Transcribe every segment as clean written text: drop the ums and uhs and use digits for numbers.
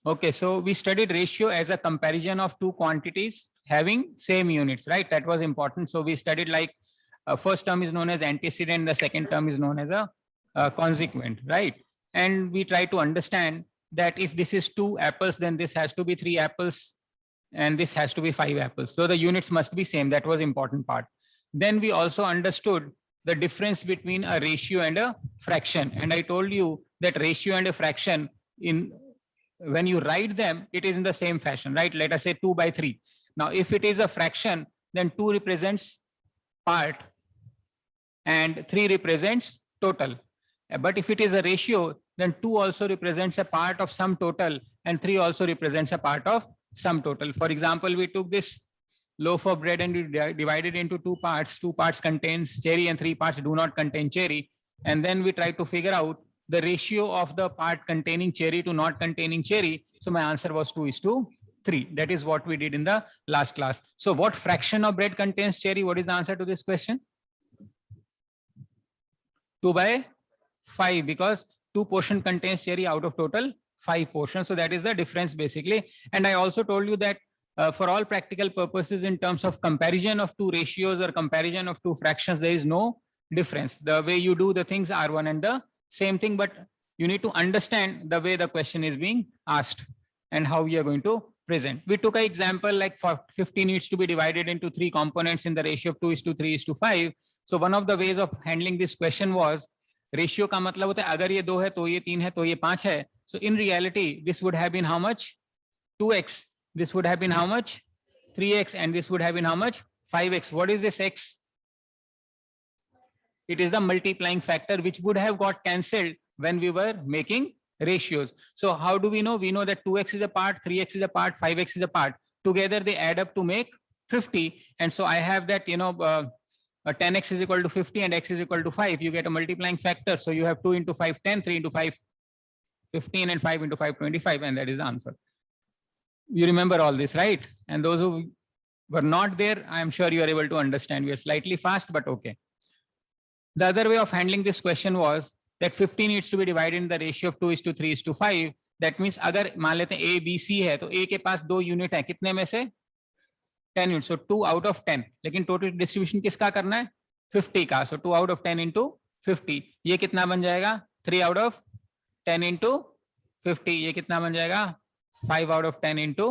Okay, so we studied ratio as a comparison of two quantities having same units, right? That was important. So we studied like first term is known as antecedent, the second term is known as a consequent, right? And we try to understand that if this is 2 apples, then this has to be 3 apples, and this has to be 5 apples. So the units must be same. That was important part. Then we also understood the difference between a ratio and a fraction. And I told you that ratio and a fraction, in when you write them, it is in the same fashion, right? Let us say 2 by 3. Now, if it is a fraction, then 2 represents part and 3 represents total. But if it is a ratio, then 2 also represents a part of some total and 3 also represents a part of some total. For example, we took this loaf of bread and we divided into 2 parts. 2 parts contains cherry and 3 parts do not contain cherry. And then we try to figure out the ratio of the part containing cherry to not containing cherry. So my answer was 2:3. That is what we did in the last class. So what fraction of bread contains cherry? What is the answer to this question? 2 by 5, because 2 portion contains cherry out of total 5 portions. So that is the difference basically. And I also told you that for all practical purposes, in terms of comparison of 2 ratios or comparison of 2 fractions, there is no difference. The way you do the things are one and the same thing, but you need to understand the way the question is being asked and how we are going to present. We took an example like for 50 needs to be divided into 3 components in the ratio of 2:3:5. So one of the ways of handling this question was, ratio का मतलब होता है अगर ये 2 है तो ये 3 है तो ये 5 है. So in reality this would have been how much? 2x. This would have been how much? 3x. And this would have been how much? 5x. What is this x? It is the multiplying factor which would have got cancelled when we were making ratios. So how do we know? We know that 2x is a part, 3x is a part, 5x is a part. Together they add up to make 50. And so I have that, 10x is equal to 50 and x is equal to 5. You get a multiplying factor. So you have 2 into 5, 10, 3 into 5, 15, and 5 into 5, 25. And that is the answer. You remember all this, right? And those who were not there, I am sure you are able to understand. We are slightly fast, but okay. The other way of handling this question was that 50 needs to be divided in the ratio of 2:3:5. That means अगर मान लेते हैं A, B, C है तो A के पास 2 unit है, कितने में से? 10 यूनिट. So 2 out of 10. लेकिन टोटल डिस्ट्रीब्यूशन किसका करना है? 50 का. So 2 out of 10 into 50. ये कितना बन जाएगा? 3 out of 10 into 50. ये कितना बन जाएगा? 5 out of 10 into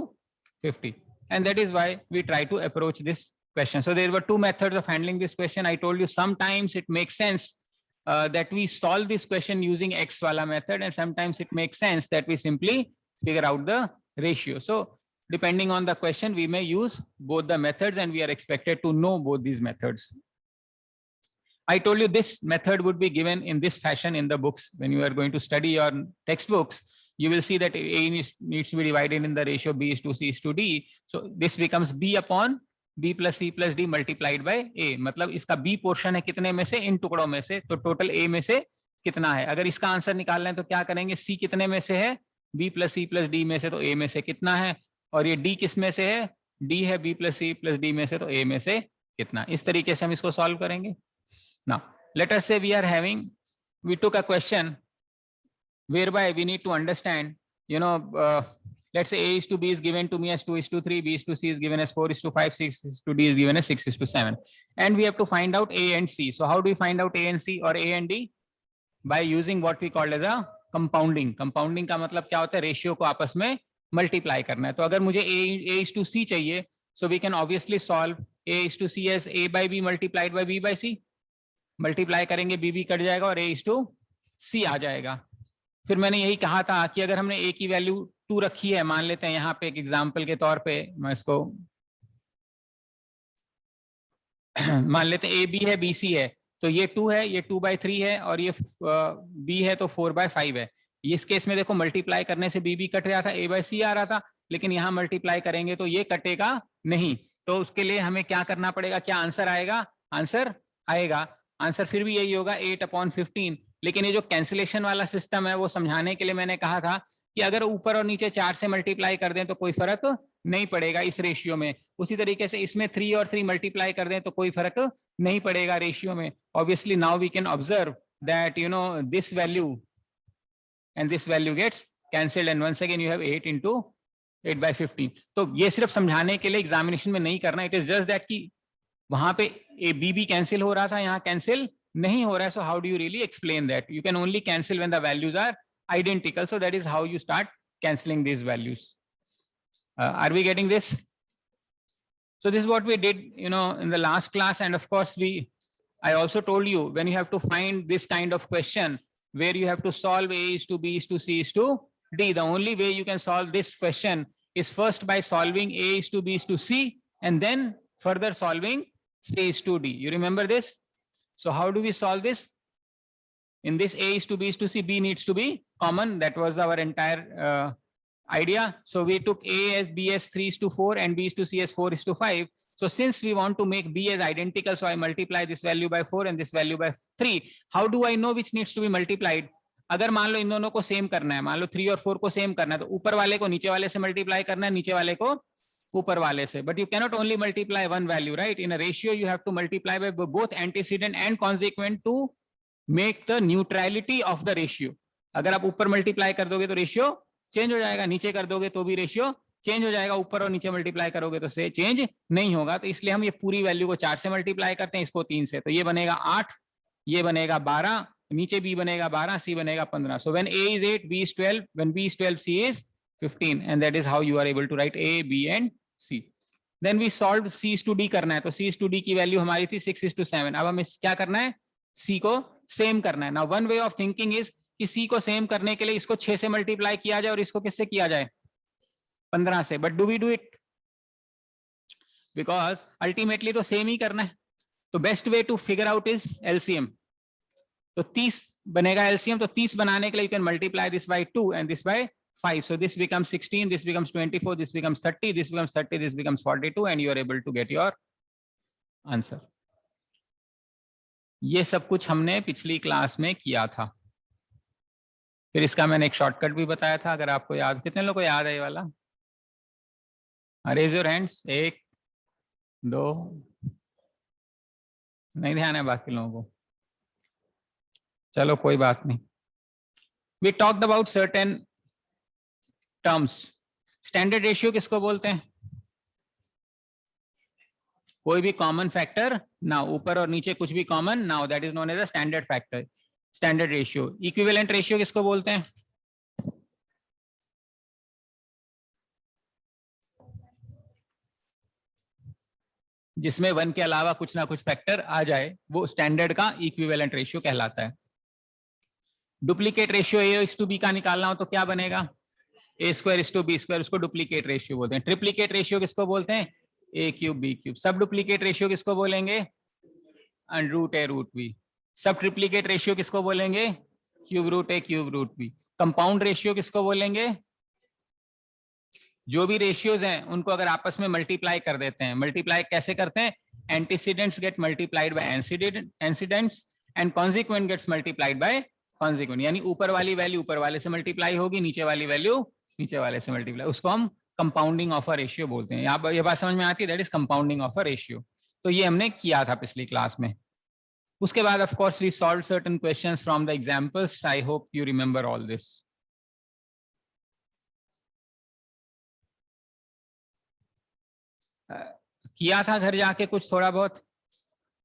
50. And that is why we try to approach this question. So there were 2 methods of handling this question. I told you sometimes it makes sense that we solve this question using X wala method, and sometimes it makes sense that we simply figure out the ratio. So depending on the question, we may use both the methods, and we are expected to know both these methods. I told you this method would be given in this fashion in the books. When you are going to study your textbooks, you will see that A needs to be divided in the ratio B:C:D. So this becomes B upon B plus C plus D multiplied by A. मतलब इसका B portion है कितने में से? इन टुकड़ों में से. तो टोटल A में से कितना है? अगर इसका आंसर निकालना है तो क्या करेंगे? C कितने में से है? B plus C plus D में से. तो A में से कितना है? और ये D किस में से है? D है B plus C plus D में से. तो A में से कितना? इस तरीके से हम इसको सॉल्व करेंगे. Now let us say we took a question whereby we need to understand, let's say A:B is given to me as 2:3, B:C is given as 4:5, 6:D is given as 6:7. And we have to find out A and C. So how do we find out A and C or A and D? By using what we call as a compounding. Compounding का मतलब क्या होता है? Ratio को आपस में multiply करना है. तो अगर मुझे A:C चाहिए, so we can obviously solve A:C as A by B multiplied by B by C. Multiply करेंगे, B कट जाएगा और A:C आ जाएगा. फिर मैंने यही कहा था कि अगर हमने A की वैल्यू 2 रखी है, मान लेते हैं यहाँ पे एक एग्जाम्पल के तौर पे मैं इसको मान लेते हैं AB है BC है, तो ये 2 है, ये 2/3 है और ये B है तो 4/5 है. इस केस में देखो मल्टीप्लाई करने से B कट रहा था, A/C आ रहा था, लेकिन यहाँ मल्टीप्लाई करेंगे तो ये कटेगा नहीं. तो उसके लिए हमें क्या करना पड़ेगा? क्या आंसर आएगा? आंसर आएगा. आंसर फिर भी यही होगा 8/15. लेकिन ये जो कैंसिलेशन वाला सिस्टम है वो समझाने के लिए मैंने कहा था कि अगर ऊपर और नीचे 4 से मल्टीप्लाई कर दें तो कोई फर्क नहीं पड़ेगा इस रेशियो में. उसी तरीके से इसमें 3 और 3 मल्टीप्लाई कर दें तो कोई फर्क नहीं पड़ेगा रेशियो में. Obviously now we can observe that this value and this value gets cancelled and once again you have 8 into 8 by 15. तो ये सिर्फ समझाने के लिए एग्जामिनेशन में नहीं करना, इट इज जस्ट दैट कि वहां पे ए बी भी कैंसिल हो रहा था, यहाँ कैंसिल नहीं हो रहा है. So how do you really explain that? You can only cancel when the values are identical. So that is how you start cancelling these values. Are we getting this? So this is what we did, in the last class. And of course, I also told you when you have to find this kind of question where you have to solve A is to B is to C is to D, the only way you can solve this question is first by solving A is to B is to C and then further solving C is to D. You remember this? So how do we solve this? In this A is to B is to C, B needs to be common. That was our entire idea. So we took A as B as 3 is to 4 and B is to C as 4 is to 5. So since we want to make B as identical, so I multiply this value by 4 and this value by 3. How do I know which needs to be multiplied? अगर मान लो इन दोनों को same करना है, मान लो 3 और 4 को same करना है, तो ऊपर वाले को नीचे वाले से मल्टीप्लाई करना है, नीचे वाले को ऊपर वाले से. But you cannot only multiply one value, right? In a ratio, you have to multiply by both antecedent and consequent to make the neutrality of the ratio. अगर आप ऊपर मल्टीप्लाई कर दोगे तो रेशियो चेंज हो जाएगा, नीचे कर दोगे तो भी रेशियो चेंज हो जाएगा, ऊपर और नीचे मल्टीप्लाई करोगे तो से चेंज नहीं होगा. तो इसलिए हम ये पूरी वैल्यू को 4 से मल्टीप्लाई करते हैं, इसको 3 से, तो ये बनेगा 8, ये बनेगा 12, नीचे b बनेगा 12, c बनेगा 15. So when a is 8, b is 12, when b is 12, c is 15, and that is how you are able to write a, b and c. Then we solved c is to d करना है, तो c is to d की value हमारी थी 6 is to 7. अब हमें क्या करना है? c को सेम करना है. Now one way of thinking is कि c को सेम करने के लिए इसको 6 से मल्टीप्लाई किया जाए और इसको किससे किया जाए? 15 से. But do we do it? Because ultimately तो सेम ही करना है. तो best way to figure out is LCM. तो 30 बनेगा LCM. तो 30 बनाने के लिए you can multiply this by 2 and this by 5. So this becomes 16, this becomes 24, this becomes 30, this becomes 30, this becomes 42, and you are able to get your answer. ये सब कुछ हमने पिछली क्लास में किया था. फिर इसका मैंने एक शॉर्टकट भी बताया था, अगर आपको याद. कितने लोगों को याद है ये वाला? Raise your hands. 1 2, नहीं ध्यान है बाकी लोगों को. चलो कोई बात नहीं. We talked about certain terms. Standard ratio किसको बोलते हैं? कोई भी कॉमन फैक्टर ना, ऊपर और नीचे कुछ भी कॉमन ना, that is known as a standard factor, standard ratio. Equivalent ratio किसको बोलते हैं? जिसमें 1 के अलावा कुछ ना कुछ फैक्टर आ जाए, वो स्टैंडर्ड का इक्विवेलेंट रेशियो कहलाता है. Duplicate ratio a is to b का निकालना हो तो क्या बनेगा? A square is to b square, उसको डुप्लीकेट रेशियो बोलते हैं. ट्रिप्लीकेट रेशियो किसको बोलते हैं? A cube b cube. सब डुप्लीकेट रेशियो किसको बोलेंगे? Under root a root b. सब ट्रिप्लीकेट रेशियो किसको बोलेंगे? Cube root a cube root b. Compound ratio किसको बोलेंगे? जो भी रेशियोज हैं उनको अगर आपस में मल्टीप्लाई कर देते हैं. मल्टीप्लाई कैसे करते हैं? Antecedents get multiplied by incidents and consequent gets multiplied by consequent. यानी ऊपर वाली वैल्यू ऊपर वाले से मल्टीप्लाई होगी, नीचे वाली वैल्यू नीचे वाले से मल्टीप्लाई. उसको हम कंपाउंडिंग ऑफ अ रेशियो बोलते हैं. यहाँ ये बात समझ में आती है? That is compounding of a ratio. तो ये हमने किया था पिछली क्लास में. उसके बाद of course we solve certain questions from the examples. I hope you remember all this. किया था घर जाके कुछ थोड़ा बहुत.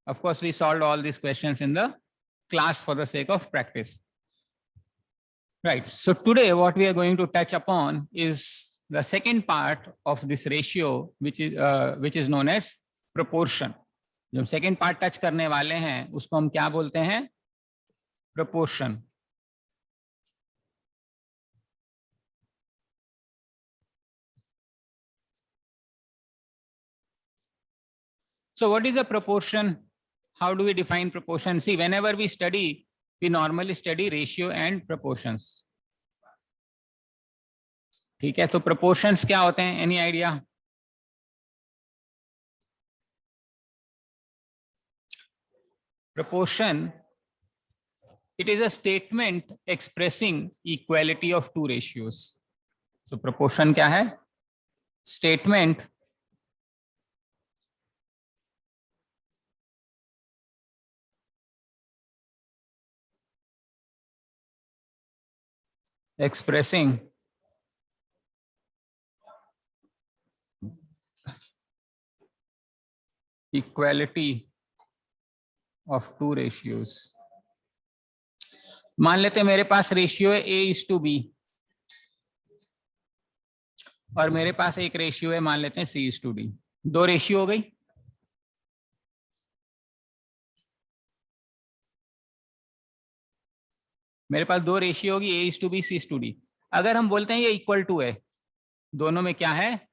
Of course we solved all this questions in the class for the sake of practice. Right. So today what we are going to touch upon is the second part of this ratio, which is known as proportion. जो second part touch करने वाले हैं उसको हम क्या बोलते हैं? Proportion. So what is a proportion? How do we define proportion? See, whenever we study, we normally study ratio and proportions. ठीक है, तो proportions क्या होते हैं? Any idea? Proportion, it is a statement expressing equality of two ratios. So proportion क्या है? Statement expressing equality of two ratios. मान लेते हैं मेरे पास रेशियो है A:B और मेरे पास एक रेशियो है, मान लेते हैं C:D। दो रेशियो हो गई। मेरे पास दो रेशियो होगी A:B C:D। अगर हम बोलते हैं ये इक्वल टू है, दोनों में क्या है,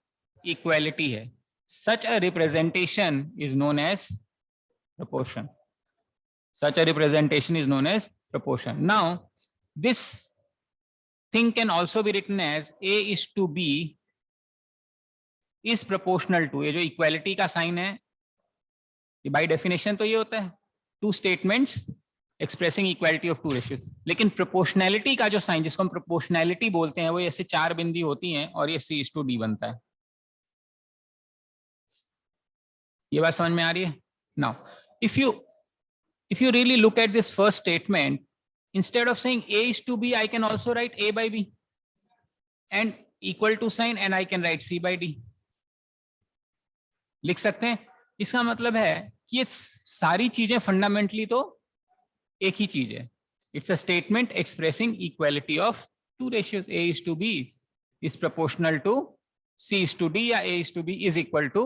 इक्वालिटी है, such a representation is known as proportion. Such a representation is known as proportion. Now this thing can also be written as A:B is proportional to, ये जो इक्वालिटी का साइन है ये बाय डेफिनेशन तो ये होता है two statements expressing equality of two ratios. लेकिन प्रोपोर्शनैलिटी का जो साइन, जिसको हम प्रोपोर्शनैलिटी बोलते हैं, वो ऐसे चार बिंदी होती हैं और ये C:D बनता है। ये बात समझ में आ रही है? Now if you really look at this first statement, instead of saying A:B, I can also write A/B and equal to sign, and I can write C/D. लिख सकते हैं। इसका मतलब है कि ये सारी चीजें फंडामेंटली तो एक ही चीज है। It's a statement expressing equality of two ratios. A:B is proportional to C:D या A:B is equal to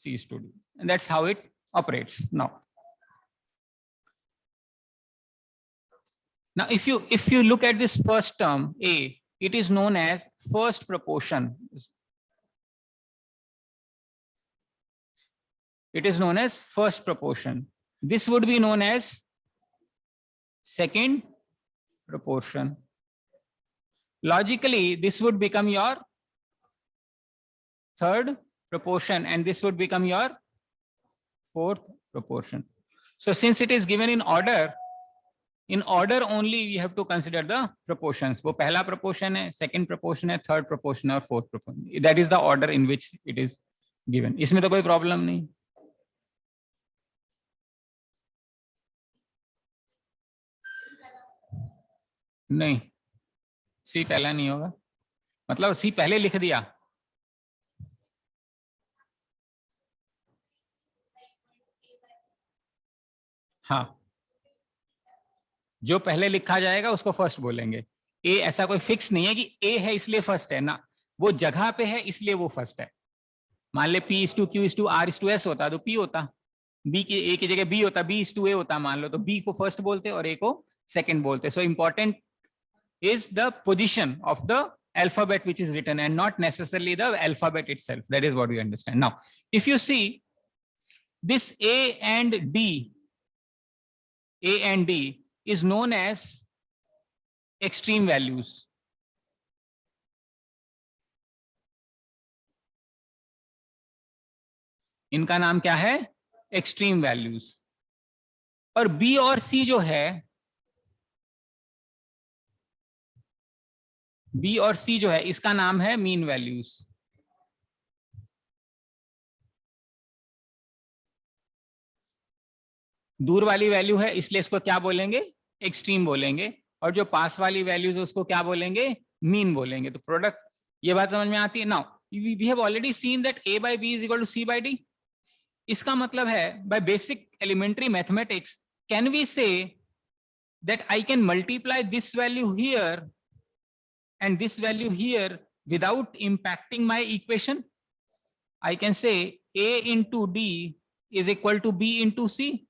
C:D, and that's how it operates. Now if you look at this first term A, it is known as first proportion. It is known as first proportion. This would be known as second proportion. Logically this would become your third proportion and this would become your fourth proportion. So since it is given in order only we have to consider the proportions. वो पहला proportion है, second proportion है, third proportion और fourth proportion. That is the order in which it is given. इसमें तो कोई problem नहीं। नहीं, C पहला नहीं होगा, मतलब C पहले लिख दिया। हाँ, जो पहले लिखा जाएगा उसको फर्स्ट बोलेंगे। ए ऐसा कोई फिक्स नहीं है कि ए है इसलिए फर्स्ट है ना, वो जगह पे है इसलिए वो फर्स्ट है। मान ले P:Q:R:S होता तो P होता, बी की ए की जगह बी होता, B:A होता मान लो, तो बी को फर्स्ट बोलते और ए को सेकंड बोलते। So important is the position of the alphabet which is written and not necessarily the alphabet itself. That is what we understand. Now if you see this A and D is known as extreme values. इनका नाम क्या है, extreme values. और B और C जो है, B और C जो है इसका नाम है मीन वैल्यूज। दूर वाली वैल्यू है इसलिए इसको क्या बोलेंगे, एक्सट्रीम बोलेंगे, और जो पास वाली वैल्यूज है उसको क्या बोलेंगे, मीन बोलेंगे। तो प्रोडक्ट, ये बात समझ में आती है। Now we have already seen that A/B is equal to C/D. इसका मतलब है by basic elementary mathematics can we say that I can multiply this value here and this value here without impacting my equation? I can say A into D is equal to B into C.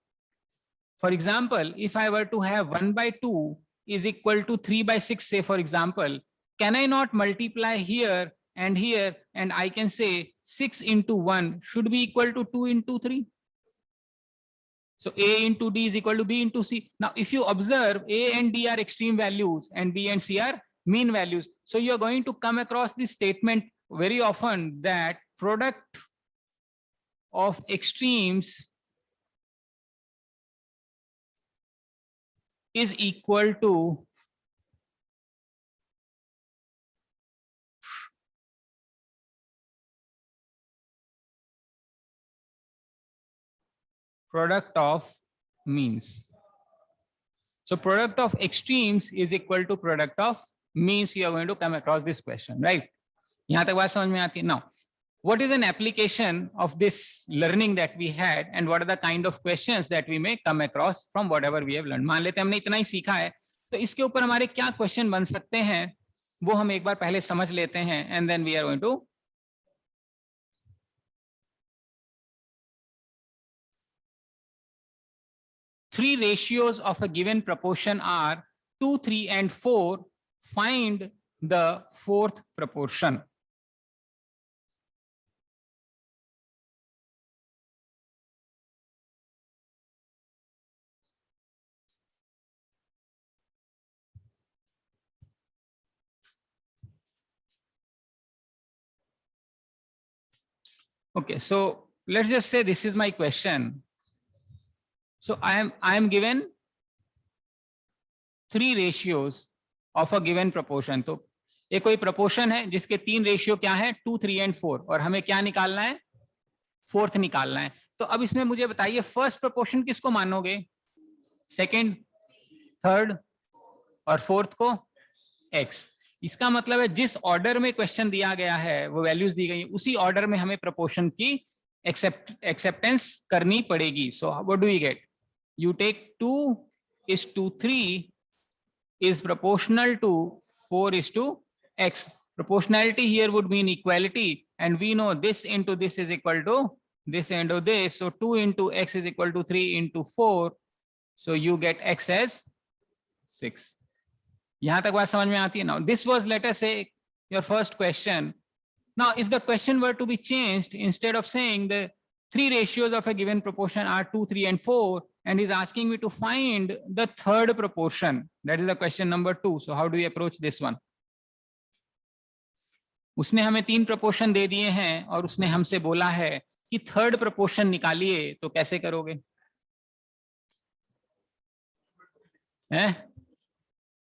For example, if I were to have 1/2 is equal to 3/6, say for example, can I not multiply here and here, and I can say 6 into 1 should be equal to 2 into 3. So A into D is equal to B into C. Now if you observe, A and D are extreme values and B and C are mean values. So you are going to come across this statement very often that product of extremes is equal to product of means. So product of extremes is equal to product of means. You are going to come across this question, right? यहाँ तक बात समझ में आती है। Now what is an application of this learning that we had and what are the kind of questions that we may come across from whatever we have learned. मान लेते हैं हमने इतना ही सीखा है, तो इसके ऊपर हमारे क्या क्वेश्चन बन सकते हैं वो हम एक बार पहले समझ लेते हैं, and then we are going to three ratios of a given proportion are 2, 3 and 4. Find the fourth proportion. Okay, so let's just say this is my question. So I am given three ratios of a given proportion. तो ये कोई proportion है जिसके तीन ratio क्या है, 2, 3 and 4, और हमें क्या निकालना है, फोर्थ निकालना है. तो अब इसमें मुझे बताइए फर्स्ट प्रोपोर्शन किसको मानोगे, सेकंड, थर्ड और फोर्थ को x. इसका मतलब है जिस ऑर्डर में क्वेश्चन दिया गया है वो वैल्यूज दी गई, उसी ऑर्डर में हमें प्रोपोर्शन की एक्सेप्टेंस करनी पड़ेगी. So what do we get, you take 2:3 is proportional to 4:x. Proportionality here would mean equality, and we know this into this is equal to this into this. So 2 into x is equal to 3 into 4. So you get x as 6. यहाँ तक बात समझ में आती है. Now this was, let us say, your first question. Now if the question were to be changed, instead of saying the three ratios of a given proportion are 2, 3 and 4, and he's asking me to find the third proportion, that is the question number 2. So how do we approach this one? उसने हमें तीन proportion दे दिए हैं और उसने हमसे बोला है कि third proportion निकालिए, तो कैसे करोगे?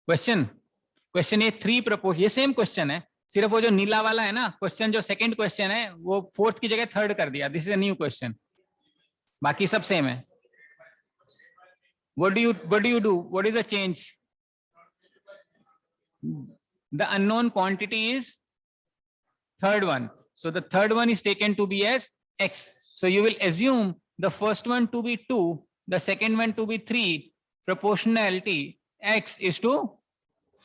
क्वेश्चन ये थ्री proportion, ये सेम क्वेश्चन है, सिर्फ वो जो नीला वाला है ना क्वेश्चन, जो सेकंड क्वेश्चन है वो फोर्थ की जगह थर्ड कर दिया. This is a new question, बाकी सब सेम है. What do you do? What is the change? The unknown quantity is third one. So the third one is taken to be as x. So you will assume the first one to be 2, the second one to be 3. Proportionality x is to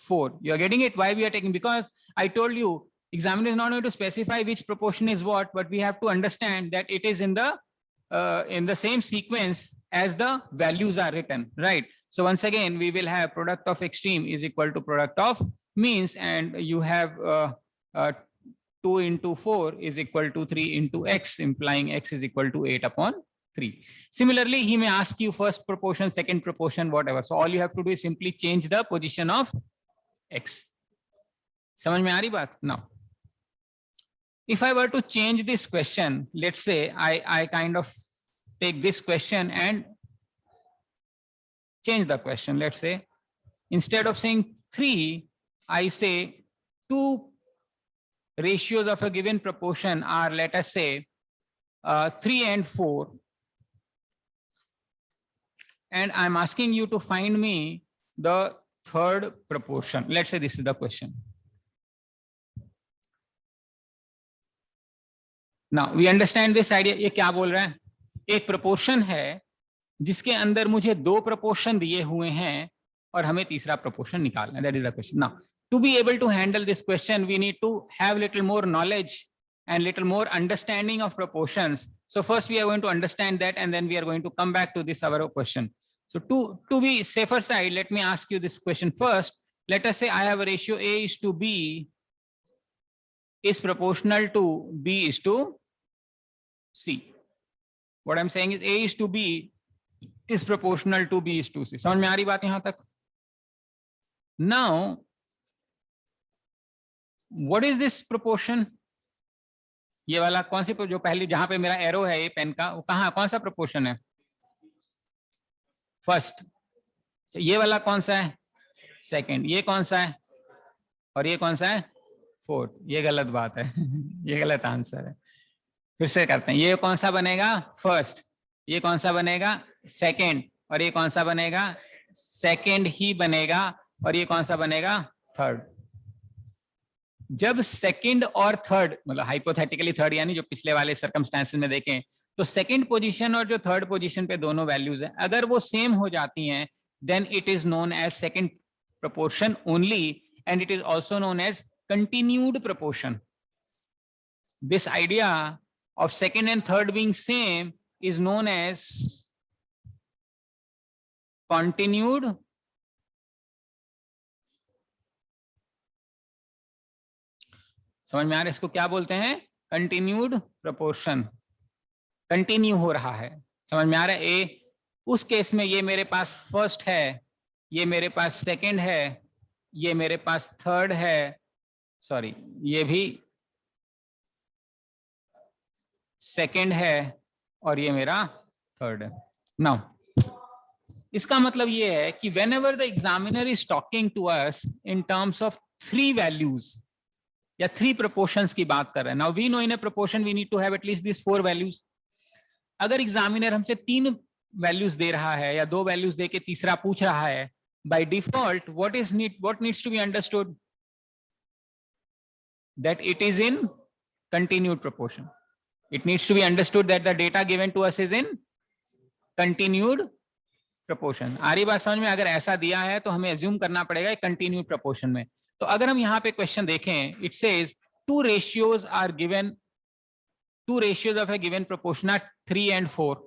4. You are getting it? Why we are taking? Because I told you examiner is not going to specify which proportion is what, but we have to understand that it is in the same sequence as the values are written, right? So once again we will have product of extreme is equal to product of means, and you have 2 into 4 is equal to 3 into x, implying x is equal to 8/3. Similarly, he may ask you first proportion, second proportion, whatever. So all you have to do is simply change the position of x. समझ में आ रही बात? Now if I were to change this question, let's say I kind of take this question and change the question. Let's say instead of saying 3, I say 2 ratios of a given proportion are, let us say 3 and 4, and I'm asking you to find me the third proportion. Let's say this is the question. Now we understand this idea. ये क्या बोल रहा है, एक proportion है जिसके अंदर मुझे 2 proportion दिए हुए हैं और हमें तीसरा proportion निकालना है. That is the question. Now to be able to handle this question, we need to have little more knowledge and little more understanding of proportions. So first we are going to understand that, and then we are going to come back to this our question. So to be safer side, let me ask you this question first. Let us say I have a ratio A is to B is proportional to B is to C. What I'm saying is A is to B is proportional to B is to C. समझ में आ रही बात यहाँ तक? Now what is this proportion? ये वाला कौन सी, जो पहली जहां पे मेरा एरो है ये पेन का, वो कहाँ, कौन सा proportion है? फर्स्ट. ये वाला कौन सा है? सेकंड. ये कौन सा है? और ये कौन सा है? फोर्थ. ये गलत बात है. ये गलत आंसर है. फिर से करते हैं. ये कौन सा बनेगा? फर्स्ट. ये कौन सा बनेगा? सेकंड. और ये कौन सा बनेगा? सेकंड ही बनेगा. और ये कौन सा बनेगा? थर्ड. जब सेकंड और थर्ड, मतलब हाइपोथेटिकली थर्ड यानी जो पिछले वाले सर्कमस्टेंसेस में देखें तो सेकंड पोजीशन और जो थर्ड पोजीशन पे दोनों वैल्यूज हैं, अगर वो सेम हो जाती हैं, then it is known as second proportion only, and it is also known as continued proportion. This idea of second and third being same is known as continued समझ में आ रहा है इसको क्या बोलते हैं? कंटिन्यूड प्रोपोर्शन, कंटिन्यू हो रहा है, समझ में आ रहा है? ए उस केस में ये मेरे पास फर्स्ट है, ये मेरे पास सेकंड है, ये मेरे पास थर्ड है, सॉरी ये भी सेकंड है और ये मेरा थर्ड है। नाउ इसका मतलब ये है कि whenever the examiner is talking to us in terms of three values या थ्री proportions की बात कर रहे हैं, now we know in a proportion we need to have at least these four values. अगर एग्जामिनर हमसे तीन वैल्यूज दे रहा है या दो वैल्यूज दे के तीसरा पूछ रहा है, by default what needs to be understood? That it is in continued proportion. It needs to be understood that the data given to us is in continued proportion. आ रही बात समझ में? अगर ऐसा दिया है तो हमें assume करना पड़ेगा continued proportion में। तो अगर हम यहाँ पे क्वेश्चन देखें, it says two ratios are given, two ratios of a given proportion are 3 and 4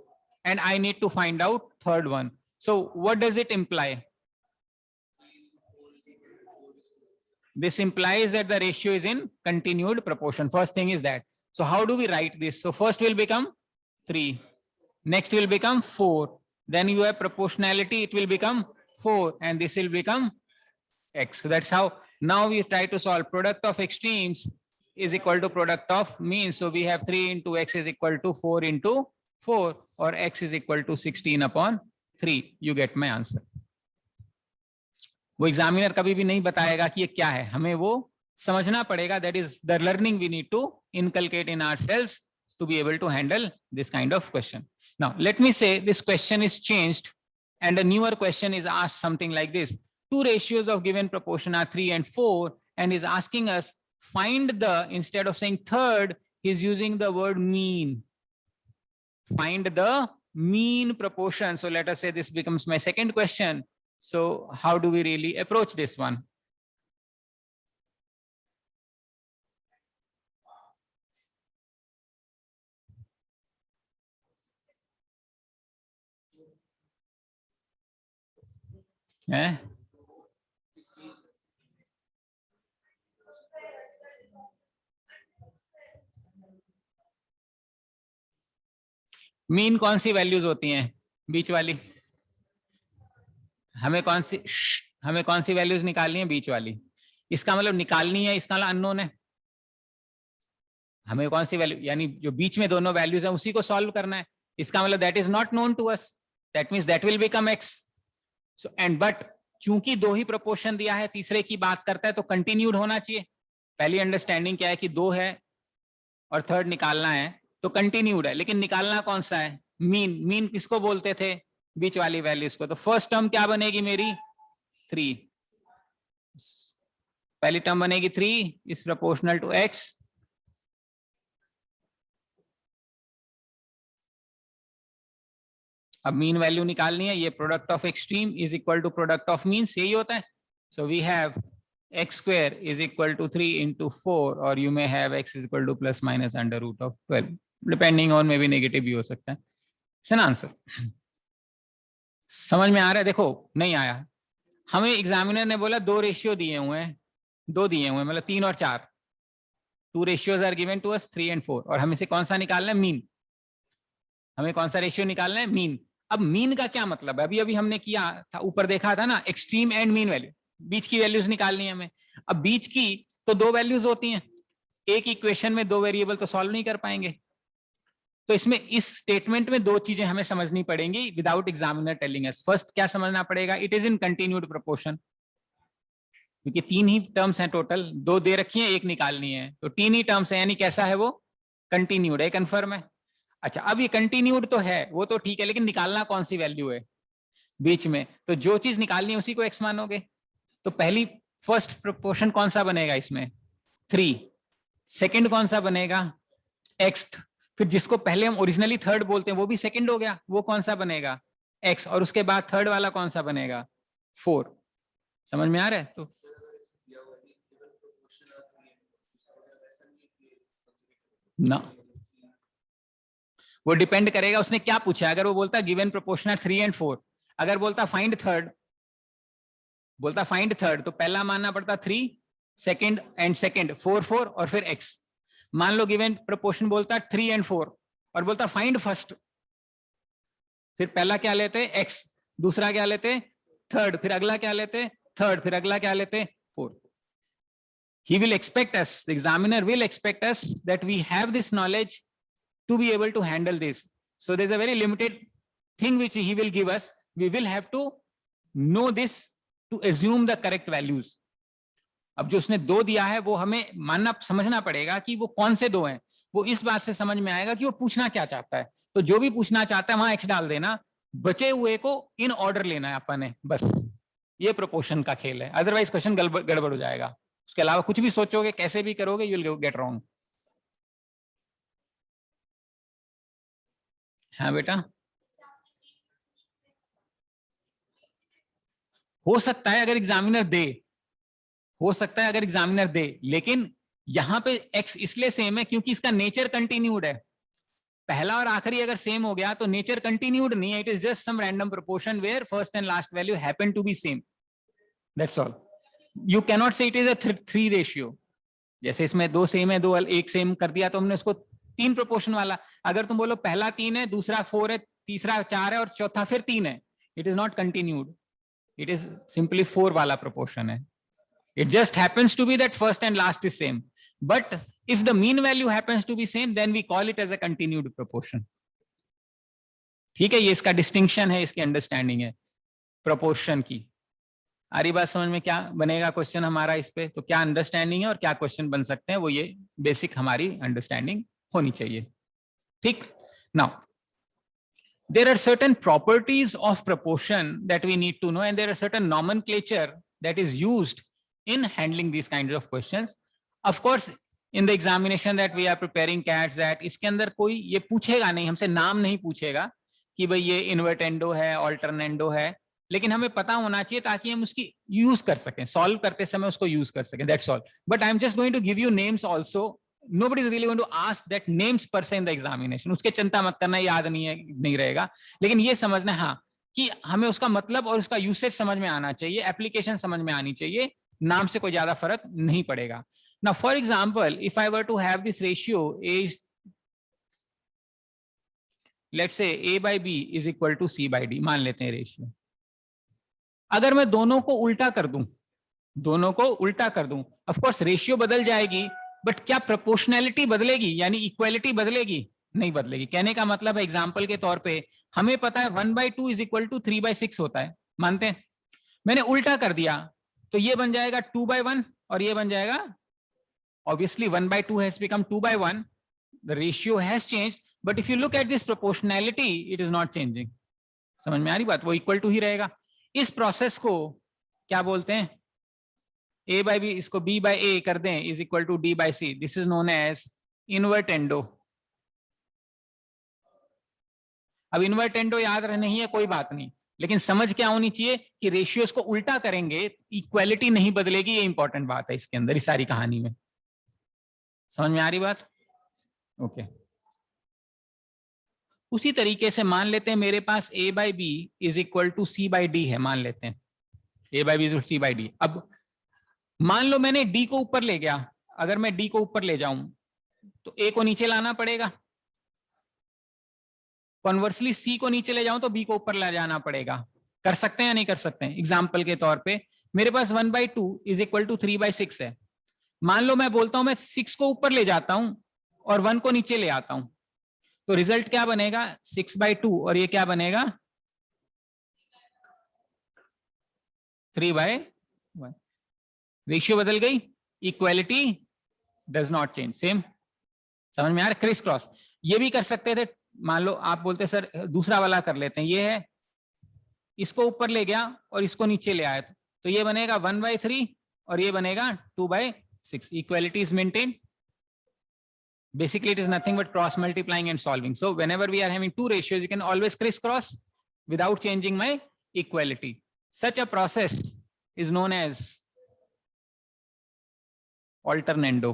and I need to find out third one. So what does it imply? This implies that the ratio is in continued proportion. First thing is that. So how do we write this? So first will become 3, next will become 4, then you have proportionality, it will become 4 and this will become x. So that's how now we try to solve product of extremes is equal to product of means. So we have 3 into x is equal to 4 into 4 or x is equal to 16 upon 3. You get my answer. वो examiner कभी भी नहीं बताएगा कि ये क्या है, हमें वो समझना पड़ेगा. That is the learning we need to inculcate in ourselves to be able to handle this kind of question. Now let me say this question is changed and a newer question is asked something like this. Two ratios of given proportion are 3 and 4 and is asking us find the, instead of saying third, he is using the word mean. Find the mean proportion. So let us say this becomes my second question. So how do we really approach this one? Mean कौन सी values होती हैं? बीच वाली. हमें कौन सी values निकालनी है? बीच वाली. इसका मतलब निकालनी है, इसका मतलब अननोन है. हमें कौन सी वैल्यू, यानी जो बीच में दोनों वैल्यूज हैं उसी को सॉल्व करना है. इसका मतलब that is not known to us, that means that will become x. So and but चूंकि दो ही प्रोपोर्शन दिया है, तीसरे की बात करता है तो कंटिन्यूड होना चाहिए. पहली अंडरस्टैंडिंग क्या है कि दो है और थर्ड निकालना है तो कंटिन्यूड है. लेकिन निकालना कौन सा है? मीन. मीन किसको बोलते थे? बीच वाली वैल्यूज को. तो फर्स्ट टर्म क्या बनेगी मेरी? 3. पहली टर्म बनेगी 3 इज प्रोपोर्शनल टू x. अब मीन वैल्यू निकालनी है. ये product of extreme is equal to product of means, यही होता है. So we have x square is equal to 3 into 4 or you may have x is equal to plus minus under root of 12 depending on, maybe negative भी हो सकता है. It's an answer. समझ में आ रहा है? देखो नहीं आया, हमें एग्जामिनर ने बोला दो रेशियो दिए हुए हैं, मतलब 3 और 4. 2 ratios are given to us 3 and 4 और हमें से कौन सा निकालना है? मीन. हमें कौन सा रेशियो निकालना है? मीन. अब मीन का क्या मतलब है? अभी हमने किया था, ऊपर देखा था ना, एक्सट्रीम एंड मीन वैल्यू. बीच की वैल्यूज निकालनी है हमें. अब बीच की तो दो वैल्यूज होती हैं, एक इक्वेशन में दो वेरिएबल तो सॉल्व नहीं कर पाएंगे. तो इसमें इस स्टेटमेंट में दो चीजें हमें समझनी पड़ेंगी without examiner telling us. First क्या समझना पड़ेगा? It is in continued proportion, क्योंकि 3 ही टर्म्स हैं टोटल, 2 दे रखी हैं, एक निकालनी है, तो 3 ही टर्म्स है, यानी कैसा है वो? कंटिन्यूड है. कंफर्म है? अच्छा, अब ये कंटिन्यूड तो है, वो तो ठीक है, लेकिन निकालना कौन सी वैल्यू है बीच में? तो जो चीज निकालनी है उसी को एक्स मानोगे. तो पहली फर्स्ट प्रोपोर्शन कौन सा बनेगा इसमें? 3, सेकंड कौन सा बनेगा x, फिर जिसको पहले हम ओरिजिनली थर्ड बोलते हैं वो भी सेकंड हो गया, वो कौन सा बनेगा x, और उसके बाद थर्ड वाला कौन सा बनेगा 4। समझ में आ रहा है? तो ना, वो डिपेंड करेगा उसने क्या पूछा। अगर वो बोलता गिवन प्रोपोर्शन 3 and 4, अगर बोलता फाइंड थर्ड, तो पहला मानना पड़ता 3, सेकंड एंड सेकंड 4 4 और फिर x। मान लो गिवन प्रोपोर्शन बोलता 3 and 4 और बोलता फाइंड फर्स्ट, फिर पहला क्या लेते x, दूसरा क्या लेते थर्ड, फिर अगला क्या लेते थर्ड, फिर अगला क्या लेते 4। He will expect us, the examiner will expect us that we have this knowledge to be able to handle this. So there's a very limited thing which he will give us. We will have to know this to assume the correct values. अब जो उसने 2 दिया है वो हमें मानना समझना पड़ेगा कि वो कौन से 2 हैं। वो इस बात से समझ में आएगा कि वो पूछना क्या चाहता है। तो जो भी पूछना चाहता है वहां x डाल देना, बचे हुए को इन ऑर्डर लेना है अपन ने, बस ये प्रोपोर्शन का खेल है। अदरवाइज क्वेश्चन गड़बड़ हो जाएगा। उसके अलावा कुछ भी सोचोगे, कैसे भी करोगे, यू विल गेट रॉन्ग। हाँ बेटा, हो सकता है अगर एग्जामिनर दे, हो सकता है अगर एग्जामिनर दे, लेकिन यहां पे x इसलिए सेम है क्योंकि इसका नेचर कंटिन्यूड है। पहला और आखिरी अगर सेम हो गया तो नेचर कंटिन्यूड नहीं है, it is just some random proportion where first and last value happen to be same, that's all. You cannot say it is a 3 ratio. जैसे इसमें 2 सेम है, 2 1 सेम कर दिया तो हमने उसको 3 प्रोपोर्शन वाला। अगर तुम बोलो पहला 3 है, दूसरा 4 है, तीसरा 4 है और चौथा फिर 3 है, it is not continued, it is simply 4 वाला प्रोपोर्शन है। It just happens to be that first and last is same. But if the mean value happens to be same, then we call it as a continued proportion. ठीक है, ये इसका distinction है, इसकी understanding है proportion की। आ रही बात समझ में? क्या बनेगा क्वेश्चन हमारा इस पे? तो क्या अंडरस्टैंडिंग है और क्या क्वेश्चन बन सकते हैं, वो ये बेसिक हमारी अंडरस्टैंडिंग होनी चाहिए। ठीक, now there are certain properties of proportion that we need to know, and there are certain nomenclature that is used in handling these kinds of questions. Of course, in the examination that we are preparing CAT, that इसके अंदर कोई ये पूछेगा नहीं, हमसे नाम नहीं पूछेगा कि भाई ये इन्वर्टेंडो है, ऑल्टरनेंडो है, लेकिन हमें पता होना चाहिए ताकि हम उसकी यूज कर सकें, सॉल्व करते समय उसको यूज कर सकें, that's all. But I am just going to give you names also. Nobody is really going to ask that names per se in the examination. उसके चिंता मत करना, याद नहीं है, नहीं रहेगा, लेकिन ये समझना हाँ कि हमें उसका मतलब और उसका यूसेज समझ में आना चाहिए, एप्लीकेशन समझ में आनी चाहिए, नाम से कोई ज्यादा फर्क नहीं पड़ेगा। Now for example, if I were to have this ratio A is, let's say A by B is equal to C by D, मान लेते हैं रेशियो। अगर मैं दोनों को उल्टा कर दूं, दोनों को उल्टा कर दूं, ऑफ कोर्स रेशियो बदल जाएगी, बट क्या प्रोपोर्शनैलिटी बदलेगी, यानी इक्वालिटी बदलेगी? नहीं बदलेगी। कहने का मतलब है, एग्जांपल के तौर पे हमें पता है 1/2 इज इक्वल टू 3/6 होता है, मानते हैं। मैंने उल्टा कर दिया तो ये बन जाएगा 2/1 और ये बन जाएगा, obviously 1/2 has become 2/1, the ratio has changed, but if you look at this proportionality it is not changing. समझ में आ रही बात? वो इक्वल टू ही रहेगा। इस प्रोसेस को क्या बोलते हैं? A by B, इसको B by A कर दें is equal to D by C. This is known as invertendo. अब invertendo याद नहीं है कोई बात नहीं, लेकिन समझ क्या होनी चाहिए कि रेशियोज को उल्टा करेंगे इक्वालिटी नहीं बदलेगी, ये इंपॉर्टेंट बात है इसके अंदर, इस सारी कहानी में। समझ में आ रही बात? ओके। उसी तरीके से मान लेते हैं मेरे पास A by B is equal to C by D है, मान लेते हैं A by B is equal to C by D। अब मान लो मैंने डी को ऊपर ले गया, अगर मैं डी को ऊपर ले जाऊं तो ए को नीचे लाना पड़ेगा, कॉन्वर्सली सी को नीचे ले जाऊं तो बी को ऊपर ले जाना पड़ेगा। कर सकते हैं या नहीं कर सकते हैं? एग्जाम्पल के तौर पे मेरे पास 1/2 इज इक्वल टू 3/6 है। मान लो मैं बोलता हूं मैं 6 को ऊपर ले जाता हूं और 1 को नीचे ले आता हूं, तो रिजल्ट क्या बनेगा? 6/2 और ये क्या बनेगा? 3/1। रेशियो बदल गई, equality does not change, same. समझ में आ रहा? क्रिस क्रॉस ये भी कर सकते थे। मान लो आप बोलते सर दूसरा वाला कर लेते हैं, ये है इसको ऊपर ले गया और इसको नीचे ले आया, तो ये बनेगा 1/3 और ये बनेगा 2/6। 6. Equality is maintained. Basically, it is nothing but cross multiplying and solving. So whenever we are having two ratios, you can always crisscross without changing my equality. Such a process is known as alternando.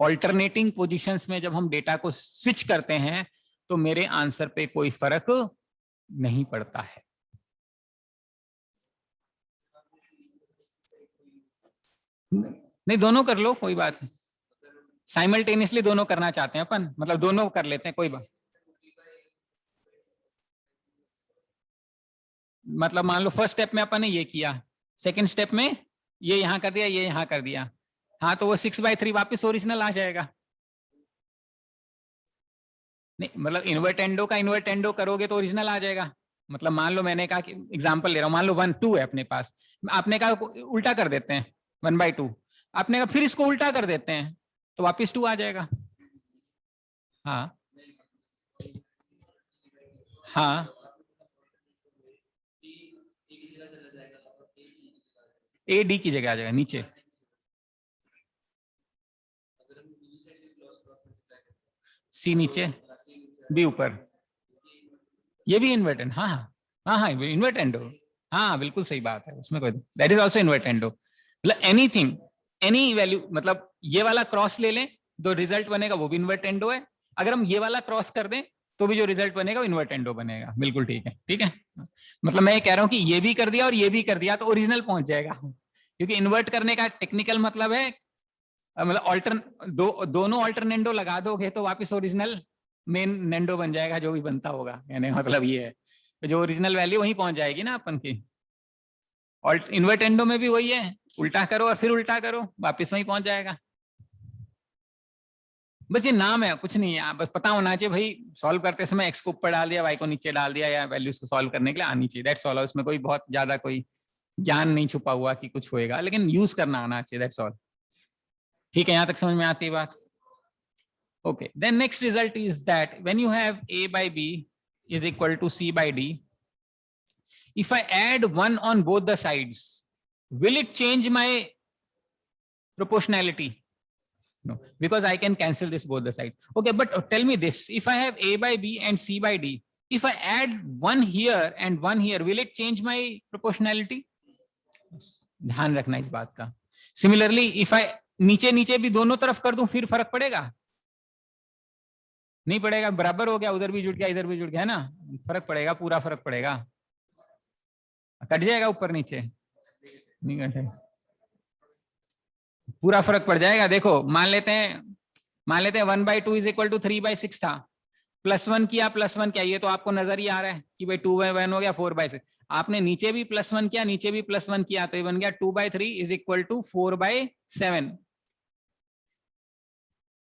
Alternating positions में जब हम data को switch करते हैं तो मेरे answer पे कोई फर्क नहीं पड़ता है. नहीं, दोनों कर लो, कोई बात नहीं. साइमल्टेनियसली दोनों करना चाहते हैं अपन, मतलब दोनों कर लेते हैं, कोई बात. मतलब मान लो फर्स्ट स्टेप में अपन ने ये किया, सेकंड स्टेप में ये यहां कर दिया, ये यहां कर दिया. हाँ, तो वो 6/3 वापस ओरिजिनल आ जाएगा. नहीं, मतलब इन्वर्टेंडो का इन्वर्टेंडो करोगे तो ओरिजिनल आ जाएगा. मतलब मान लो मैंने कहा कि एग्जांपल ले रहा हूं, मान लो 1 2 है अपने पास, आपने कहा उल्टा कर देते हैं 1/2, आपने कहा फिर इसको उल्टा कर देते हैं तो वापस 2 आ जाएगा. हाँ हाँ, ए डी की जगह आ जाएगा नीचे. सी नीचे, बी ऊपर, ये भी इन्वर्टेंड. हाँ हाँ हाँ, इन्वर्टेंडो. हाँ बिल्कुल सही बात है, उसमें कोई, दैट इज आल्सो इन्वर्टेंडो. मतलब एनीथिंग, एनी वैल्यू, मतलब ये वाला क्रॉस ले लें, जो रिजल्ट बनेगा वो भी इन्वर्टेंडो है. अगर हम ये वाला क्रॉस कर दें तो भी जो रिजल्ट बनेगा वो इन्वर्टेंडो बनेगा. बिल्कुल ठीक है, ठीक है. मतलब मैं ये कह रहा हूं कि ये भी कर दिया और ये भी कर दिया तो ओरिजिनल पहुंच जाएगा, क्योंकि इन्वर्ट करने का टेक्निकल मतलब है, मतलब दोनों ऑल्टरनेंडो लगा दोगे तो वापस ओरिजिनल मेन नेंडो बन जाएगा, जो भी बनता होगा. यानी मतलब ये है, तो जो ओरिजिनल वैल्यू वहीं पहुंच जाएगी ना अपन की. और इन्वर्टेंडो में भी वही है, उल्टा करो और फिर उल्टा करो, वापस वहीं पहुंच जाएगा. बस ये नाम है, कुछ नहीं है. बस पता होना चाहिए भाई, सॉल्व करते समय एक्स को ऊपर डाल दिया, वाई को नीचे डाल दिया, या वैल्यूज को सॉल्व करने के लिए आनी चाहिए. That's all. उसमें कोई बहुत ज्यादा कोई ज्ञान नहीं छुपा हुआ कि कुछ होएगा, लेकिन यूज करना आना चाहिए. That's all. ठीक है, यहां तक समझ में आती है बात. Okay, then next result is that when you have a by b is equal to c by d, if I add 1 on both the sides, will it change my proportionality? No, because I can cancel this both the sides. Okay, but tell me this, if I have a by b and c by d, if I add 1 here and 1 here, will it change my proportionality? ध्यान रखना इस बात का. Similarly, if I नीचे नीचे भी दोनों तरफ कर दूं फिर फर्क पड़ेगा? नहीं पड़ेगा. बराबर हो गया, उधर भी जुड़ गया इधर भी जुड़ गया, है ना. फर्क पड़ेगा, पूरा फर्क पड़ेगा. कट जाएगा ऊपर नीचे? नहीं कटेगा, पूरा फर्क पड़ जाएगा. देखो मान लेते हैं 1/2 इज इक्वल टू 3/6 था, +1 किया, +1 किया, ये तो आपको नजर ही आ रहा है कि भाई 2/1 हो गया 4/6. आपने नीचे भी +1 किया, नीचे भी +1 किया, तो ये बन गया 2/3 इज इक्वल टू 4/7.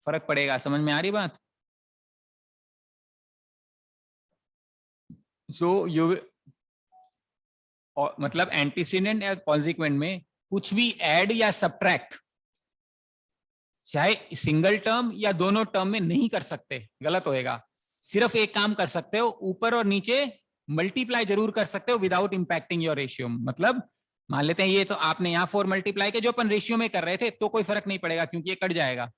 फर्क पड़ेगा. समझ में आ रही बात? सो यू मतलब एंटीसीडेंट या कॉन्सिक्वेंट में कुछ भी ऐड या सब्ट्रैक्ट, चाहे सिंगल टर्म या दोनों टर्म में नहीं कर सकते, गलत होएगा. सिर्फ एक काम कर सकते हो, ऊपर और नीचे मल्टीप्लाई जरूर कर सकते हो विदाउट इंपैक्टिंग योर रेशियो. मतलब मान लेते हैं ये तो आपने यहाँ 4 मल्टीप्लाई के जो अपन रेशियो में कर रहे थे, तो कोई फर्क नहीं पड़ेगा क्योंकि ये कट जाएगा.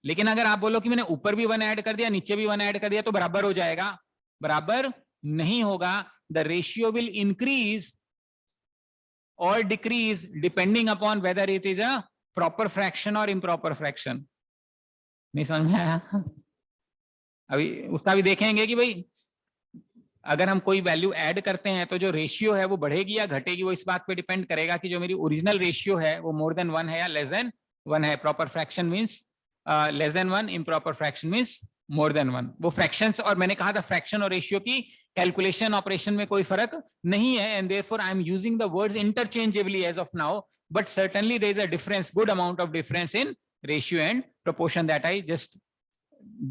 लेकिन अगर आप बोलो कि मैंने ऊपर भी 1 ऐड कर दिया, नीचे भी 1 ऐड कर दिया, तो बराबर हो जाएगा. बराबर नहीं होगा. द रेशियो विल इंक्रीज और decrease depending upon whether it is a proper fraction और इम्प्रॉपर फ्रैक्शन. नहीं समझ में आया? अभी उसका भी देखेंगे कि भाई अगर हम कोई वैल्यू ऐड करते हैं तो जो रेशियो है वो बढ़ेगी या घटेगी, वो इस बात पे डिपेंड करेगा कि जो मेरी ओरिजिनल रेशियो है वो मोर देन 1 है या लेस देन 1 है. Proper fraction means less than 1, improper fraction means more than 1. वो फ्रैक्शंस, और मैंने कहा था फ्रैक्शन और रेशियो की कैलकुलेशन ऑपरेशन में कोई फर्क नहीं है, and therefore I am using the words interchangeably as of now, but certainly there is a difference, good amount of difference in ratio and proportion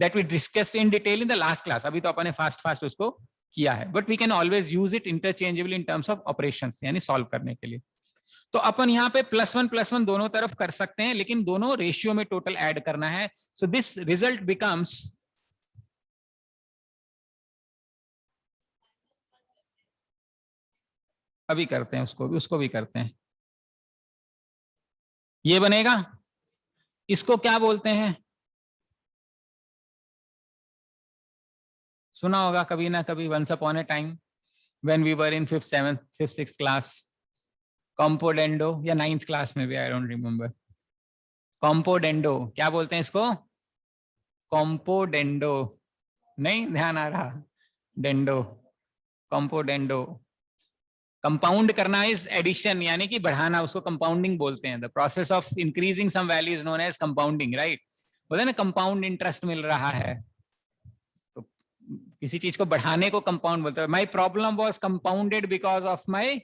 that we discussed in detail in the last class. अभी तो अपने fast उसको किया है, but we can always use it interchangeably in terms of operations, यानी solve करने के लिए. तो अपन यहाँ पे +1 दोनों तरफ कर सकते हैं, लेकिन दोनों रेशियो में टोटल ऐड करना है. सो दिस रिजल्ट बिकम्स अभी करते हैं उसको भी करते हैं। ये बनेगा, इसको क्या बोलते हैं, सुना होगा कभी ना कभी, once upon a time when we were in 5th 7th 5th 6th class, componendo, या 9th क्लास में भी, आई डोंट रिमेम्बर। कॉम्पोडेंडो, क्या बोलते हैं इसको, कॉम्पोडेंडो, नहीं ध्यान आ रहा, डेंडो, कॉम्पोडेंडो। कंपाउंड करना इज एडिशन, यानी कि बढ़ाना, उसको कंपाउंडिंग बोलते हैं। The process of increasing some value is known as compounding, right. बोलते हैं ना कंपाउंड इंटरेस्ट मिल रहा है, तो किसी चीज को बढ़ाने को कंपाउंड बोलते हैं। My problem was compounded because of my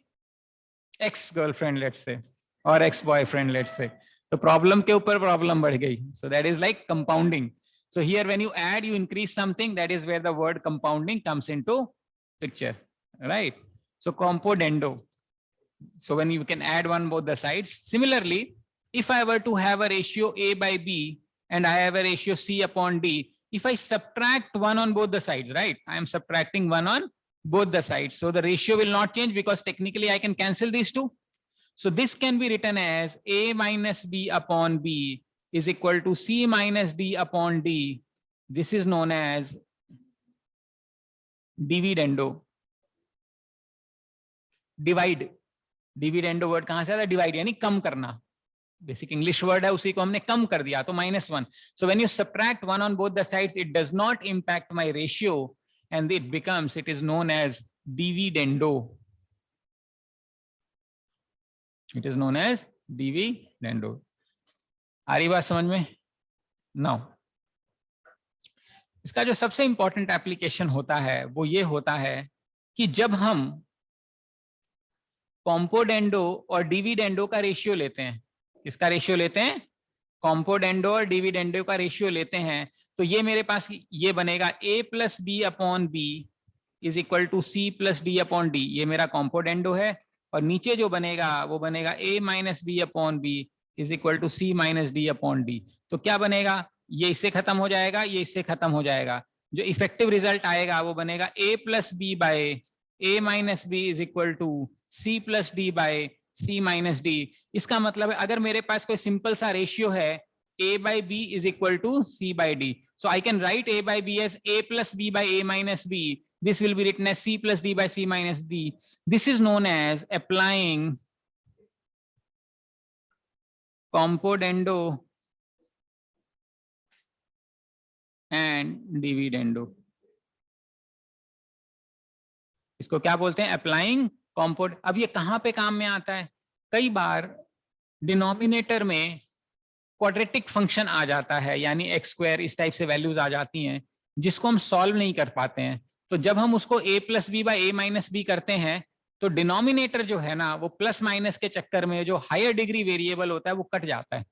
ex girlfriend let's say, और एक्स बॉयफ्रेंड लेट्स से, तो प्रॉब्लम के ऊपर प्रॉब्लम बढ़ गई, so that is like compounding. So here when you add, you increase something, that is where the word compounding comes into picture, right? So compodendo. So when you can add one both the sides. Similarly, if I were to have a ratio A by B and I have a ratio C upon D, if I subtract one on both the sides, right? I am subtracting one on both the sides. So the ratio will not change because technically I can cancel these two. So this can be written as A minus B upon B is equal to C minus D upon D. This is known as dividendo. Divide. Dividendo word कहां से आता है, divide यानी कम करना, basic English word है, उसी को हमने कम कर दिया तो -1. So when you subtract one on both the sides, it does not impact my ratio and it is known as dividendo. It is known as dividendo. आ रही बात समझ में? नाउ इसका जो सबसे इंपॉर्टेंट एप्लीकेशन होता है वो ये होता है कि जब हम कॉम्पोडेंडो और डिविडेंडो का रेशियो लेते हैं, इसका रेशियो लेते हैं, कॉम्पोडेंडो और डिविडेंडो का रेशियो लेते हैं, तो ये मेरे पास ये बनेगा a plus b upon b is equal to c plus d upon d, ये मेरा कॉम्पोडेंडो है। और नीचे जो बनेगा वो बनेगा a minus b upon b is equal to c minus d upon d. तो क्या बनेगा, ये इससे खत्म हो जाएगा, ये इससे खत्म हो जाएगा, जो इफेक्टिव रिजल्ट आएगा वो बनेगा a plus b by a minus b is equal to c plus d by c minus d. इसका मतलब है अगर मेरे पास कोई सिंपल सा रेशियो है a by b is equal to c by d, so I can write a by b as a plus b by a minus b. This will be written as c plus d by c minus d. This is known as applying compodendo and dividendo. इसको क्या बोलते हैं, applying कॉम्पोड। अब ये कहां पे काम में आता है, कई बार डिनोमिनेटर में क्वाड्रेटिक फंक्शन आ जाता है, यानी एक्स स्क्वायर इस टाइप से वैल्यूज आ जाती हैं जिसको हम सॉल्व नहीं कर पाते हैं। तो जब हम उसको a plus b by a minus b करते हैं तो डिनोमिनेटर जो है ना वो प्लस माइनस के चक्कर में जो हायर डिग्री वेरिएबल होता है वो कट जाता है,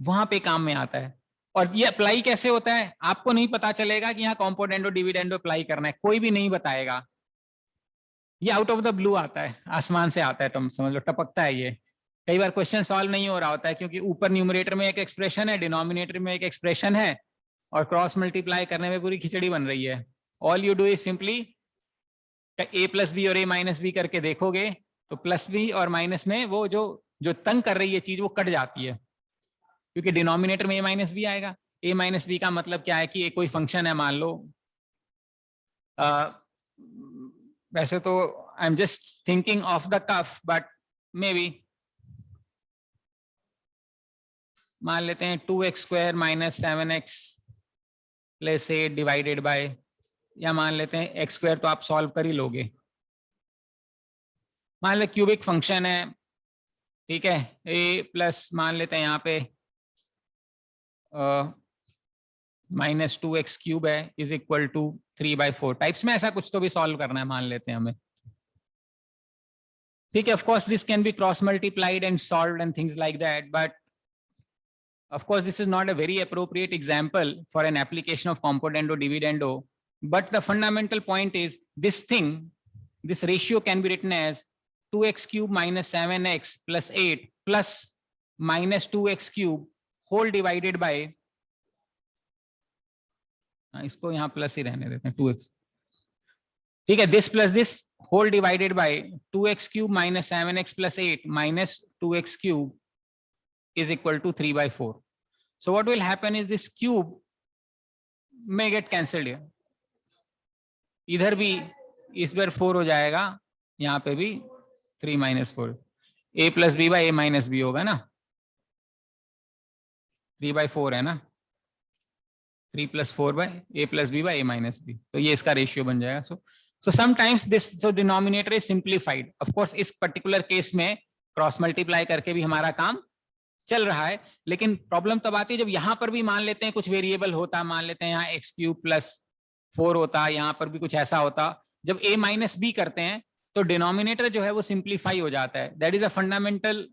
वहां पे काम में आता है। और ये अप्लाई कैसे होता है, आपको नहीं पता चलेगा कि यहाँ कॉम्पोडेंडो डिविडेंडो अप्लाई करना है, कोई भी नहीं बताएगा, ये आउट ऑफ द ब्लू आता है, आसमान से आता है, तुम समझ लो टपकता है ये। कई बार क्वेश्चन सॉल्व नहीं हो रहा होता है क्योंकि ऊपर न्यूमरेटर में एक एक्सप्रेशन है, डिनोमिनेटर में एक एक्सप्रेशन है, और क्रॉस मल्टीप्लाई करने में पूरी खिचड़ी बन रही है। All you do is simply a plus b और ए माइनस बी करके देखोगे तो प्लस बी और माइनस में वो जो तंग कर रही है चीज वो कट जाती है, क्योंकि डिनोमिनेटर में ए माइनस बी आएगा। ए माइनस बी का मतलब क्या है कि एक कोई फंक्शन है, मान लो वैसे तो I am just thinking of the cuff but may be मान लेते हैं 2x square minus 7x plus 8 divided by, या मान लेते हैं x स्क्वायर, तो आप सॉल्व कर ही लोगे। मान ले क्यूबिक फंक्शन है, ठीक है, a प्लस मान लेते हैं यहाँ पे -2x क्यूब है इज इक्वल टू 3/4 टाइप्स में, ऐसा कुछ तो भी सॉल्व करना है मान लेते हैं हमें, ठीक है। Of course this can be cross multiplied and solved and things like that, but of course this is not a very appropriate example for an application of compodendo dividendo, but the fundamental point is this thing, this ratio can be written as 2x cube minus 7x plus 8 plus minus 2x cube whole divided by, इसको यहाँ plus ही रहने देते हैं 2x, ठीक है, this plus this whole divided by 2x cube minus 7x plus 8 minus 2x cube is equal to 3/4. So what will happen is this cube may get cancelled here. इधर भी इस बार 4 हो जाएगा, यहाँ पे भी 3 minus 4. a plus b by a minus b होगा ना, 3/4 है ना, 3 plus 4 by a plus b by a minus b. तो ये इसका रेशियो बन जाएगा. So sometimes this so denominator is simplified. Of course इस particular case में क्रॉस मल्टीप्लाई करके भी हमारा काम चल रहा है, लेकिन प्रॉब्लम तब आती है जब यहां पर भी मान लेते हैं कुछ वेरिएबल होता, मान लेते हैं यहाँ एक्स क्यूब प्लस 4 होता, यहाँ पर भी कुछ ऐसा होता. जब a माइनस बी करते हैं तो डिनोमिनेटर जो है वो सिंप्लीफाई हो जाता है. That is a fundamental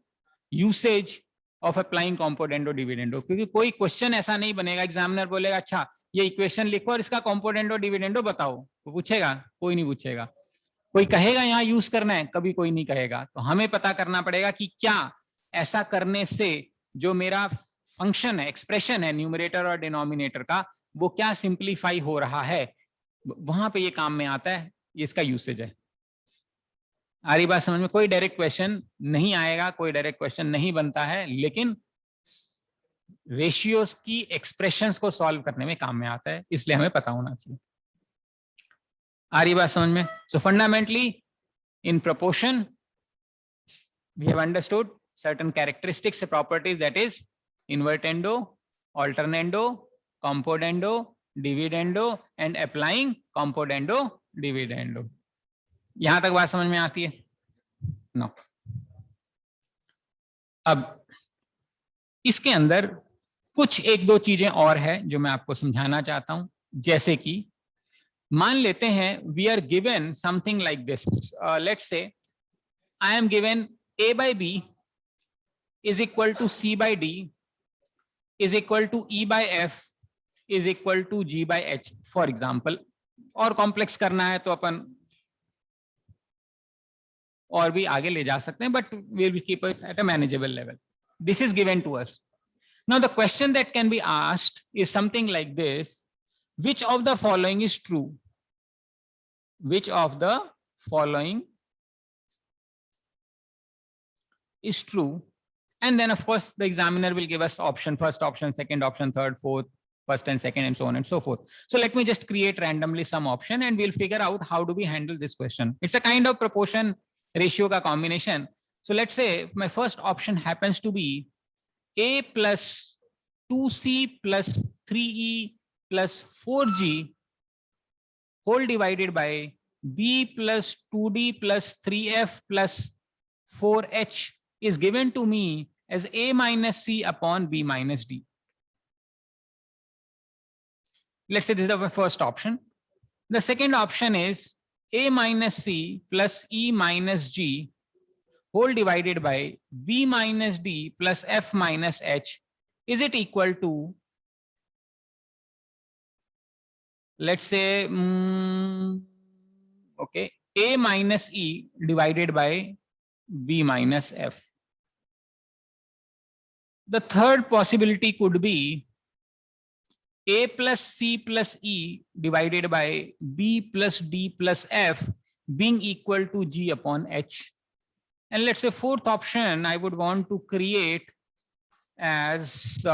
usage of applying componendo dividendo. क्योंकि कोई क्वेश्चन ऐसा नहीं बनेगा, एग्जामिनर बोलेगा अच्छा ये इक्वेशन लिखो और इसका कॉम्पोनेंडो डिविडेंडो बताओ, तो पूछेगा? कोई नहीं पूछेगा. कोई कहेगा यहाँ यूज करना है? कभी कोई नहीं कहेगा. तो हमें पता करना पड़ेगा कि क्या ऐसा करने से जो मेरा फंक्शन है, एक्सप्रेशन है न्यूमरेटर और डिनोमिनेटर का, वो क्या सिंप्लीफाई हो रहा है, वहां पे ये काम में आता है. ये इसका यूसेज है. आ रही बात समझ में? कोई डायरेक्ट क्वेश्चन नहीं आएगा, कोई डायरेक्ट क्वेश्चन नहीं बनता है, लेकिन रेशियोज की एक्सप्रेशंस को सॉल्व करने में काम में आता है, इसलिए हमें पता होना चाहिए. आ रही बात समझ में? सो fundamentally in proportion we have understood certain characteristics, properties, that is invertendo, alternando, componendo, dividendo and applying componendo dividendo. यहां तक बात समझ में आती है? नो. अब इसके अंदर कुछ एक दो चीजें और है जो मैं आपको समझाना चाहता हूं. जैसे कि मान लेते हैं we are given something like this. Let's say I am given a by b is equal to c by d is equal to e by f is equal to g by h, for example. और complex करना है तो अपन और भी आगे ले जा सकते हैं, but we will keep it at a manageable level. This is given to us. Now the question that can be asked is something like this: which of the following is true? Which of the following is true? And then of course the examiner will give us option, first option, second option, third, fourth, first and second, and so on and so forth. So let me just create randomly some option and we'll figure out how do we handle this question. It's a kind of proportion ratio ka combination. So let's say my first option happens to be a plus 2c plus 3e plus 4g whole divided by b plus 2d plus 3f plus 4h is given to me as a minus c upon b minus d. Let's say this is the first option. The second option is a minus c plus e minus g whole divided by b minus d plus f minus h. Is it equal to, let's say, okay, a minus e divided by b minus f. The third possibility could be a plus c plus e divided by b plus d plus f being equal to g upon h. And let's say fourth option I would want to create as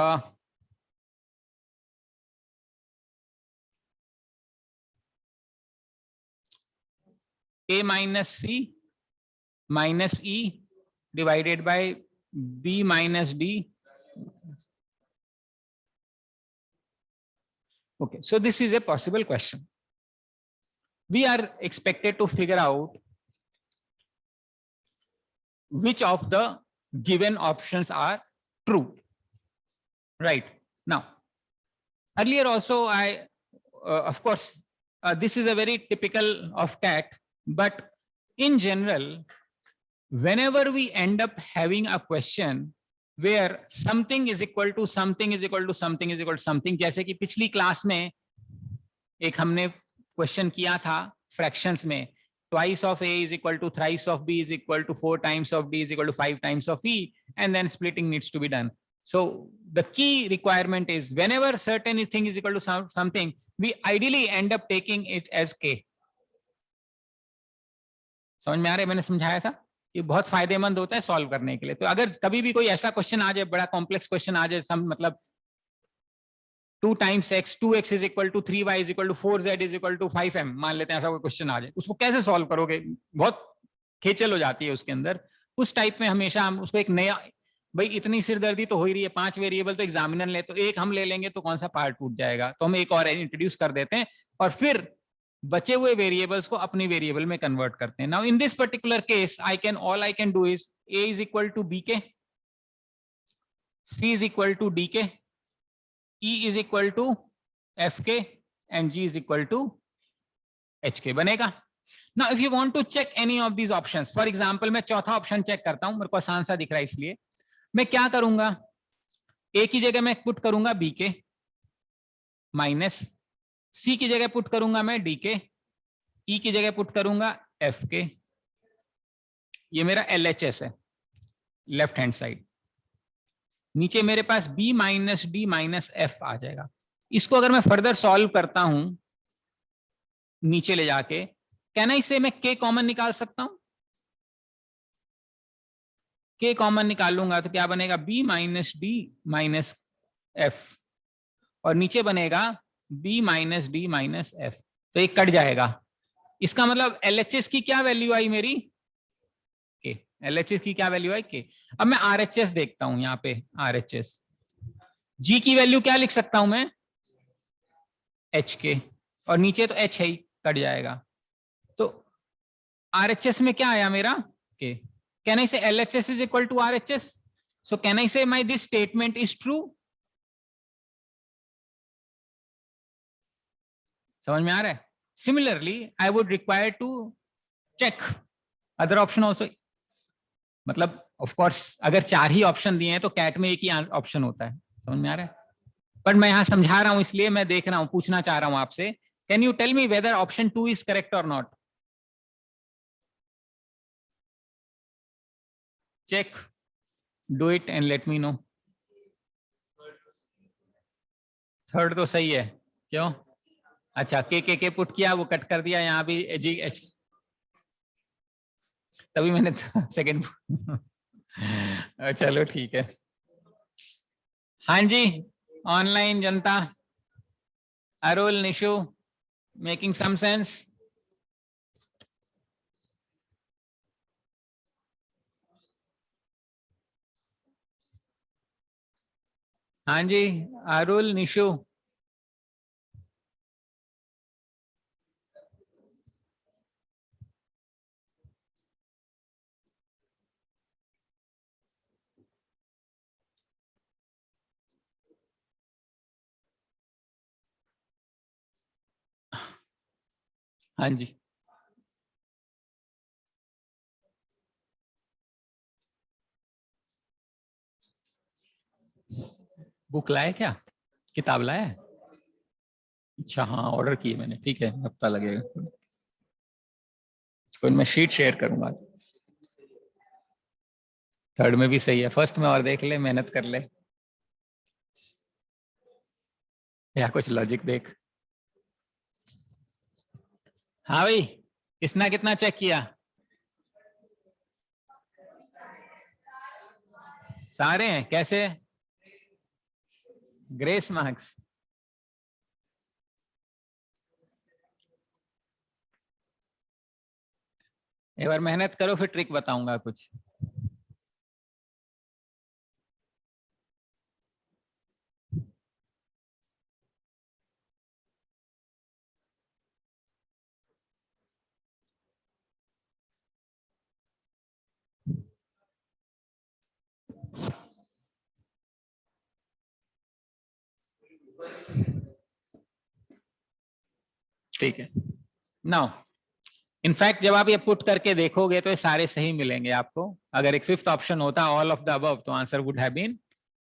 a minus c minus e divided by b minus d. Okay, so this is a possible question. We are expected to figure out which of the given options are true. Right. Now, earlier also I, of course, this is a very typical of CAT, but in general, whenever we end up having a question where something is equal to something is equal to something is equal to something, जैसे कि पिछली class में एक हमने question किया था fractions में, twice of a is equal to thrice of b is equal to 4 times of d is equal to 5 times of e, and then splitting needs to be done. So the key requirement is whenever certain thing is equal to something, we ideally end up taking it as k. समझ में आ रहा है? मैंने समझाया था ये बहुत फायदेमंद होता है सॉल्व करने के लिए। तो अगर कभी भी कोई ऐसा क्वेश्चन आ जाए, बड़ा कॉम्प्लेक्स क्वेश्चन आ जाए, सम मतलब 2 times x, 2x is equal to 3y is equal to 4z is equal to 5m, मान लेते हैं ऐसा कोई क्वेश्चन आ जाए, उसको कैसे सॉल्व करोगे? बहुत खेचल हो जाती है उसके अंदर। उस टाइप में हमेशा हम उसको एक नया, भाई इतनी सिरदर्दी तो हो ही रही है, 5 वेरिएबल तो एग्जामिनर ले, तो एक हम ले लेंगे तो कौन सा पार्ट टूट जाएगा, तो हम एक और इंट्रोड्यूस कर देते हैं और फिर बचे हुए वेरिएबल्स को अपनी वेरिएबल में कन्वर्ट करते हैं। Now in this particular case I can do is a is equal to b k, c is equal to d k, E is equal to FK and G is equal to HK बनेगा। Now if you want to check any of these options, for example मैं चौथा option check करता हूं, मेरे को आसान सा दिख रहा है, इसलिए मैं क्या करूंगा, A की जगह मैं पुट करूंगा BK माइनस, C की जगह पुट करूंगा मैं DK, E की जगह पुट करूंगा FK। ये मेरा LHS है लेफ्ट हैंड साइड। नीचे मेरे पास b minus d minus f आ जाएगा। इसको अगर मैं फर्दर सॉल्व करता हूं नीचे ले जाके, कैन आई से मैं k कॉमन निकाल सकता हूं? k कॉमन निकालूंगा तो क्या बनेगा, b minus d minus F, और नीचे बनेगा b minus d minus F, तो एक कट जाएगा। इसका मतलब LHS की क्या वैल्यू आई मेरी, k। LHS की क्या वैल्यू आई, k। अब मैं RHS देखता हूं, यहाँ पे RHS, G की वैल्यू क्या लिख सकता हूं मैं, HK, और नीचे तो H है ही, कट जाएगा। तो RHS में क्या आया मेरा, k। Can I say LHS is equal to RHS? So can I say my this statement is true? समझ में आ रहा है? Similarly I would require to check other option also. मतलब ऑफ कोर्स अगर 4 ही ऑप्शन दिए हैं तो कैट में एक ही ऑप्शन होता है, समझ में आ रहा है? पर मैं यहां समझा रहा हूं इसलिए मैं देख रहा हूं, पूछना चाह रहा हूं आपसे, can you tell me whether option 2 is correct और not? Check, do it and let me know. Third तो सही है, क्यों? अच्छा, के पुट किया, वो कट कर दिया, यहाँ भी जी एच, तभी मैंने सेकंड चलो ठीक है। हाँ जी, ऑनलाइन जनता, Arul, Nishu, making some sense? हाँ जी, अरुल, निशु। हाँ जी, बुक लाए क्या, किताब लाया? अच्छा हाँ, ऑर्डर किए मैंने, ठीक है, हफ्ता लगेगा। कोई मैं शीट शेयर करूंगा। थर्ड में भी सही है, फर्स्ट में और देख ले, मेहनत कर ले, या कुछ लॉजिक देख। हाँ भाई, किसना कितना चेक किया? सारे हैं, कैसे? Grace marks? एक बार मेहनत करो, फिर ट्रिक बताऊंगा कुछ। ठीक है, नाउ इनफैक्ट जब आप ये पुट करके देखोगे तो ये सारे सही मिलेंगे आपको। अगर एक फिफ्थ ऑप्शन होता ऑल ऑफ द अबव, तो answer would have been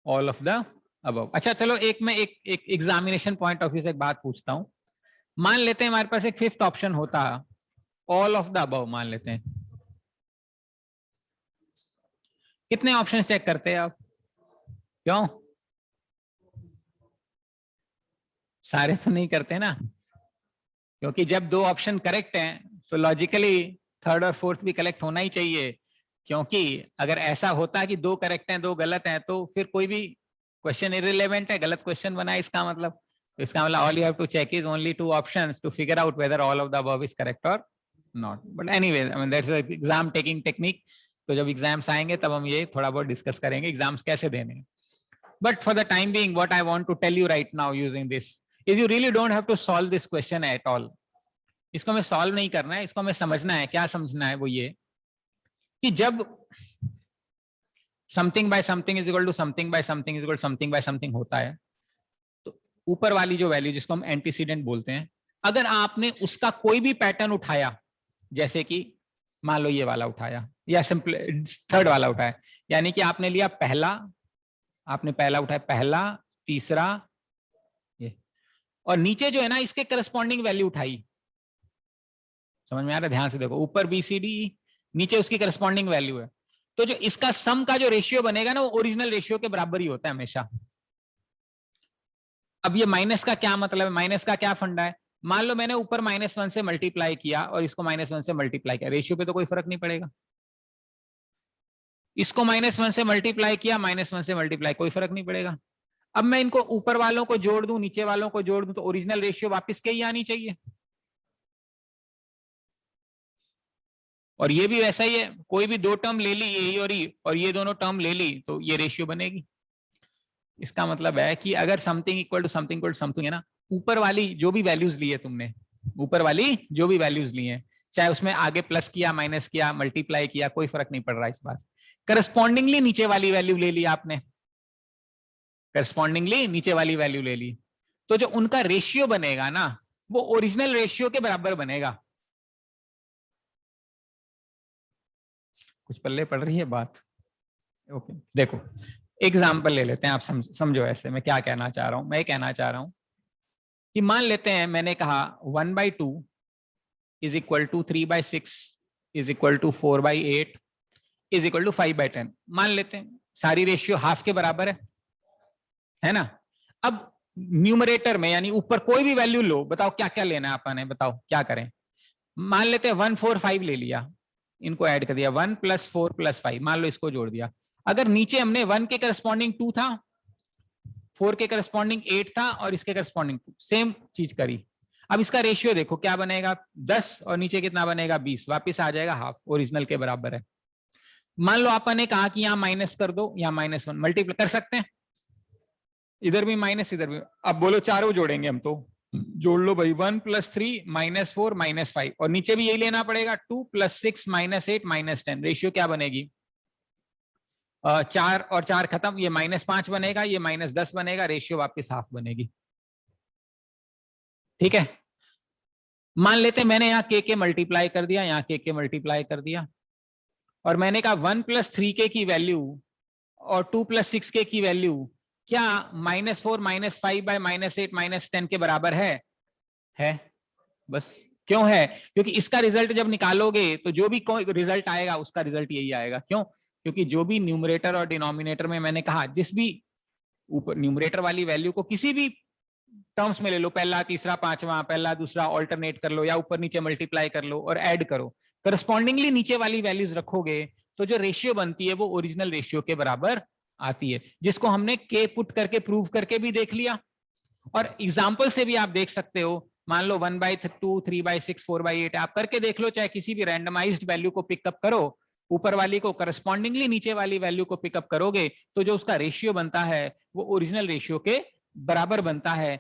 all of the above. अच्छा चलो, एक मैं एक एग्जामिनेशन पॉइंट ऑफ व्यू से एक बात पूछता हूं। मान लेते हैं हमारे पास एक फिफ्थ ऑप्शन होता ऑल ऑफ द अबव, मान लेते हैं, कितने ऑप्शन चेक करते हैं आप? क्यों? सारे तो नहीं करते ना, क्योंकि जब 2 ऑप्शन करेक्ट हैं तो लॉजिकली थर्ड और फोर्थ भी कलेक्ट होना ही चाहिए, क्योंकि अगर ऐसा होता कि 2 करेक्ट हैं 2 गलत हैं तो फिर कोई भी क्वेश्चन इररिलेवेंट है, गलत क्वेश्चन बना है इसका मतलब। तो इसका मतलब all you have to check is only 2 options to figure out whether all of the above is correct और not. But anyway, I mean that's exam taking technique. तो जब एग्जाम्स आएंगे तब हम ये थोड़ा बहुत डिस्कस करेंगे एग्जाम्स कैसे देने हैं। But for the time being what I want to tell you right now using this is you really don't have to solve this question at all. इसको हमें सॉल्व नहीं करना है, इसको हमें समझना है। क्या समझना है? वो ये कि जब something by something is equal to something by something is equal to something by something होता है, तो ऊपर वाली जो वैल्यू जिसको हम एंटीसीडेंट बोलते हैं, अगर आपने उसका कोई भी पैटर्न उठाया, जैसे कि मान लो ये वाला उठाया या सिंपल थर्ड वाला उठाया, यानी कि आपने लिया पहला, आपने पहला उठाया, पहला, तीसरा, ये, और नीचे जो है ना इसके करस्पॉन्डिंग वैल्यू उठाई। समझ में आ रहा है? ध्यान से देखो, ऊपर BCD, नीचे उसकी करस्पॉन्डिंग वैल्यू है, तो जो इसका सम का जो रेशियो बनेगा ना वो ओरिजिनल रेशियो के बराबर ही होता है हमेशा। अब ये माइनस का क्या मतलब है? माइनस का क्या फंडा है? मान लो मैंने ऊपर -1 से मल्टीप्लाई किया और इसको -1 से मल्टीप्लाई किया, रेशियो पे तो कोई फर्क नहीं पड़ेगा। इसको -1 से मल्टीप्लाई किया, -1 से मल्टीप्लाई, कोई फर्क नहीं पड़ेगा। अब मैं इनको ऊपर वालों को जोड़ दूं, नीचे वालों को जोड़ दूं, तो ओरिजिनल रेशियो वापस के ही आनी चाहिए। और ये भी वैसा ही है, कोई भी 2 टर्म ले ली, ए और ये दोनों टर्म ले ली तो ये रेशियो बनेगी। इसका मतलब है कि अगर समथिंग इक्वल टू समथिंग है ना, ऊपर वाली जो भी वैल्यूज ली है तुमने, ऊपर वाली जो भी वैल्यूज ली है, चाहे उसमें आगे प्लस किया, माइनस किया, मल्टीप्लाई किया, कोई फर्क नहीं पड़ रहा इस बात। करस्पॉन्डिंगली नीचे वाली वैल्यू ले ली आपने, करस्पॉन्डिंगली नीचे वाली वैल्यू ले ली, तो जो उनका रेशियो बनेगा ना वो ओरिजिनल रेशियो के बराबर बनेगा। कुछ पल्ले पड़ रही है बात? ओके, देखो एग्जाम्पल ले लेते हैं, आप समझो ऐसे मैं क्या कहना चाह रहा हूं। मैं कहना चाह रहा हूं कि मान लेते हैं मैंने कहा 1/2 is equal to 3/6 is equal to 4/8 is equal to 5/10। मान लेते हैं सारी रेशियो हाफ के बराबर है ना। अब न्यूमरेटर में यानी ऊपर कोई भी वैल्यू लो, बताओ क्या क्या लेना है आपने, बताओ क्या करें। मान लेते हैं 1 4 5 ले लिया, इनको ऐड कर दिया, 1 + 4 + 5, मान लो इसको जोड़ दिया। अगर नीचे हमने 1 के करस्पॉन्डिंग 2 था, 4 के करस्पॉन्डिंग 8 था और इसके करस्पॉन्डिंग 2, सेम चीज करी। अब इसका रेशियो देखो क्या बनेगा, 10 और नीचे कितना बनेगा 20, वापिस आ जाएगा हाफ, ओरिजिनल के बराबर है। मान लो आपने कहा कि यहां माइनस कर दो, यहां -1 मल्टीप्लाई कर सकते हैं, इधर भी माइनस इधर भी। अब बोलो चारों जोड़ेंगे हम, तो जोड़ लो भाई, 1 + 3 -4 -5, और नीचे भी यही लेना पड़ेगा, 2 + 6 -8 -10, रेशियो क्या बनेगी 4 और 4 खत्म, ये -5 बनेगा, ये -10 बनेगा, रेशियो वापस हाफ बनेगी। ठीक है, मान लेते मैंने यहाँ के मल्टीप्लाई कर दिया, यहाँ के मल्टीप्लाई कर दिया, और मैंने कहा 1 + 3k की वैल्यू और 2 + 6k की वैल्यू क्या -4 -5 / -8 -10 के बराबर है। बस क्यों है? क्योंकि इसका रिजल्ट जब निकालोगे तो जो भी रिजल्ट आएगा उसका रिजल्ट यही आएगा। क्यों? क्योंकि जो भी न्यूमरेटर और डिनोमिनेटर में मैंने कहा, जिस भी ऊपर न्यूमरेटर वाली वैल्यू को किसी भी टर्म्स में ले लो, पहला तीसरा पांचवा, पहला दूसरा ऑल्टरनेट कर लो या ऊपर नीचे मल्टीप्लाई कर लो और ऐड करो, करस्पॉन्डिंगली नीचे वाली वैल्यूज रखोगे तो जो रेशियो बनती है वो ओरिजिनल रेशियो के बराबर आती है, जिसको हमने के पुट करके प्रूव करके भी देख लिया और एग्जाम्पल से भी आप देख सकते हो। मान लो 1/2 3/6 4/8 आप करके देख लो, चाहे किसी भी रैंडमाइज्ड वैल्यू को पिकअप करो, ऊपर वाली को करस्पॉन्डिंगली नीचे वाली वैल्यू को पिकअप करोगे तो जो उसका रेशियो बनता है वो ओरिजिनल रेशियो के बराबर बनता है।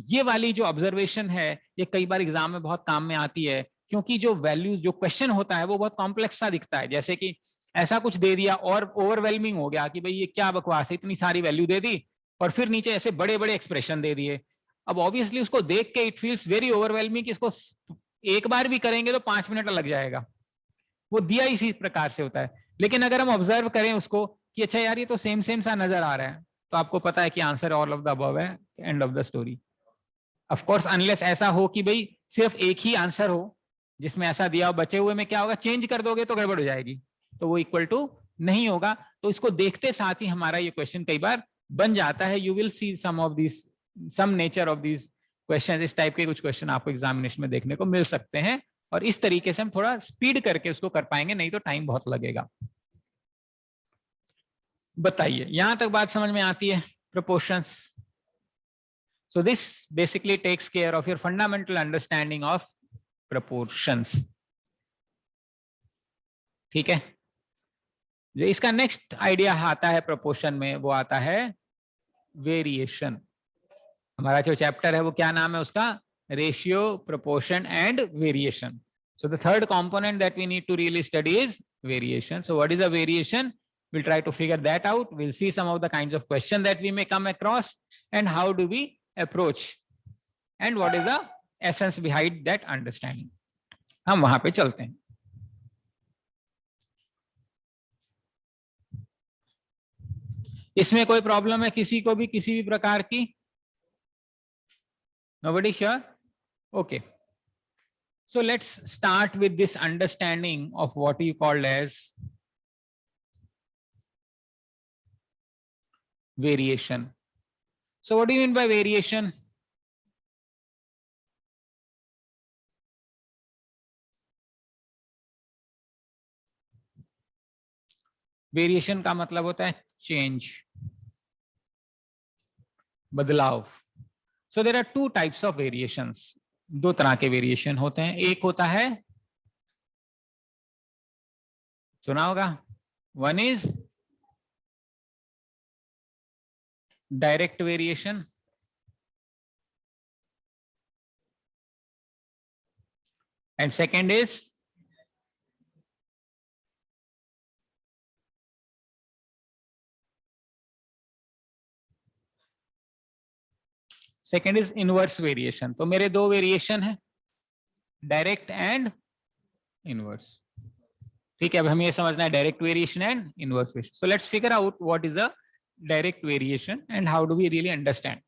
ये वाली जो ऑब्जर्वेशन है ये कई बार एग्जाम में बहुत काम में आती है, क्योंकि जो वैल्यू जो क्वेश्चन होता है वो बहुत कॉम्प्लेक्स सा दिखता है, जैसे कि ऐसा कुछ दे दिया और ओवरवेलमिंग हो गया कि भाई ये क्या बकवास है, इतनी सारी वैल्यू दे दी और फिर नीचे ऐसे बड़े बड़े एक्सप्रेशन दे दिए। अब ऑब्वियसली उसको देख के इट फील्स वेरी ओवरवेलमिंग कि इसको एक बार भी करेंगे तो 5 मिनट लग जाएगा, वो दिया इसी प्रकार से होता है। लेकिन अगर हम ऑब्जर्व करें उसको कि अच्छा यार ये तो सेम सेम सा नजर आ रहा है, तो आपको पता है कि answer all of the above है, end of the story. Of course unless ऐसा हो कि भाई सिर्फ एक ही आंसर हो जिसमें ऐसा दिया हो, बचे हुए में क्या होगा, चेंज कर दोगे तो गड़बड़ हो जाएगी, तो वो इक्वल टू नहीं होगा। तो इसको देखते साथ ही हमारा ये क्वेश्चन कई बार बन जाता है। You will see some of this, some nature of this question, इस टाइप के कुछ क्वेश्चन आपको एग्जामिनेशन में देखने को मिल सकते हैं और इस तरीके से हम थोड़ा स्पीड करके उसको कर पाएंगे, नहीं तो टाइम बहुत लगेगा। बताइए, यहां तक बात समझ में आती है? proportions. So this basically takes care of your fundamental understanding of proportions. ठीक है, जो इसका नेक्स्ट आइडिया आता है प्रोपोर्शन में, वो आता है वेरिएशन। हमारा जो चैप्टर है वो क्या नाम है उसका? Ratio, proportion and variation. So the third component that we need to really study is variation. So what is a variation? We'll try to figure that out. We'll see some of the kinds of questions that we may come across and how do we approach and what is the essence behind that understanding. हम वहां पे चलते हैं। इसमें कोई problem है किसी को भी, किसी भी प्रकार की? Nobody sure? Okay. So let's start with this understanding of what you called as variation. So what do you mean by variation? Variation का मतलब होता है चेंज, बदलाव। So there are two types of variations. दो तरह के variation होते हैं। एक होता है, सुना होगा, one is direct variation and second is inverse variation. तो मेरे दो वेरिएशन है, डायरेक्ट एंड इनवर्स। ठीक है, अब हमें ये समझना है direct variation and inverse variation. So let's figure out what is a direct variation and how do we really understand.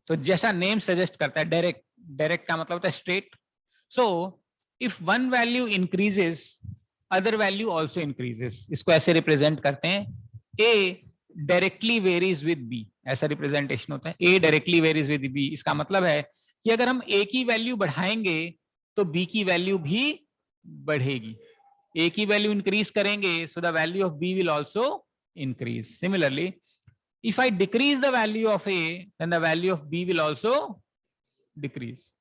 तो जैसा नेम सजेस्ट करता है, डायरेक्ट, डायरेक्ट का मतलब होता है straight. So if one value increases, other value also increases. इसको ऐसे रिप्रेजेंट करते हैं, ए डायरेक्टली वेरीज विद बी, ऐसा रिप्रेजेंटेशन होता है, ए डायरेक्टली वेरीज विद बी। इसका मतलब है कि अगर हम ए की वैल्यू बढ़ाएंगे तो बी की वैल्यू भी बढ़ेगी। ए की वैल्यू इंक्रीज करेंगे, so the value of b will also increase. Similarly, if I decrease the value of A, then the value of B will also decrease.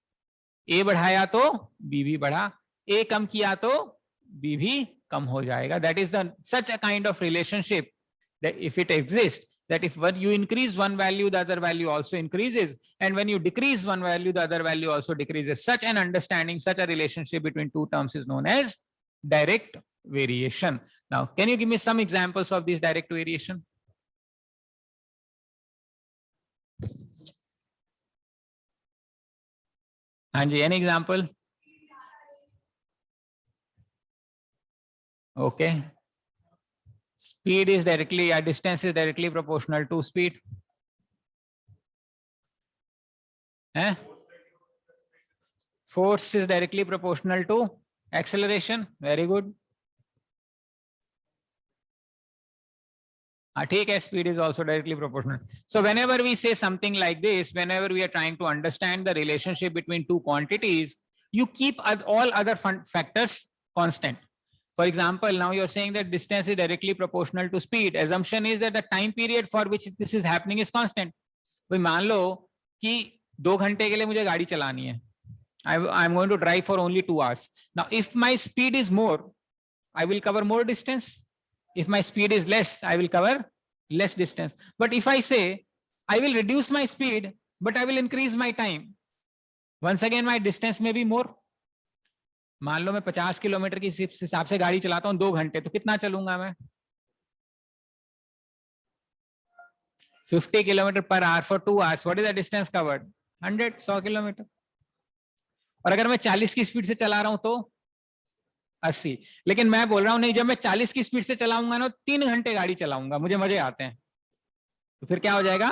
A बढ़ाया तो B भी बढ़ा, A कम किया तो B भी कम हो जाएगा। That is the such a kind of relationship that if it exists, that if when you increase one value, the other value also increases, and when you decrease one value, the other value also decreases. Such an understanding, such a relationship between two terms is known as direct variation. Now, can you give me some examples of this direct variation? Anji, any example? Okay. Speed is directly, distance is directly proportional to speed. Force is directly proportional to acceleration. Very good. ठीक है, speed is also directly proportional. So whenever we say something like this, whenever we are trying to understand the relationship between two quantities, you keep all other factors constant. For example, now you're saying that distance is directly proportional to speed. Assumption is that the time period for which this is happening is constant. भाई मान लो कि 2 घंटे के लिए मुझे गाड़ी चलानी है. I'm going to drive for only 2 hours. Now, if my speed is more, I will cover more distance. If my speed is less, I will cover less distance. But if I say I will reduce my speed, but I will increase my time, once again my distance may be more. मान लो मैं 50 kilometre की हिसाब से गाड़ी चलाता हूं 2 घंटे, तो कितना चलूंगा मैं? 50 kilometre per hour for 2 hours. What is the distance covered? 100 kilometre. और अगर मैं 40 की स्पीड से चला रहा हूं तो 80. लेकिन मैं बोल रहा हूं नहीं, जब मैं 40 की स्पीड से चलाऊंगा ना 3 घंटे गाड़ी चलाऊंगा, मुझे मजे आते हैं, तो फिर क्या हो जाएगा?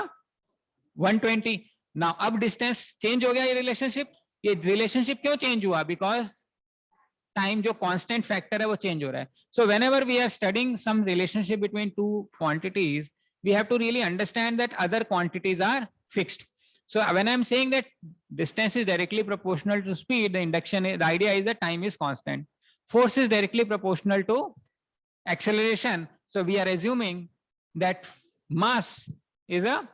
120. नाउ अब डिस्टेंस चेंज हो गया. ये रिलेशनशिप क्यों चेंज हुआ? बिकॉज टाइम जो कांस्टेंट फैक्टर है वो चेंज हो रहा है. So whenever we are studying some relationship between two quantities, we have to really understand that other quantities are fixed. So when I'm saying that distance is directly proportional to speed, the the idea is that time is constant. Force is directly proportional to acceleration. So we are assuming that mass is a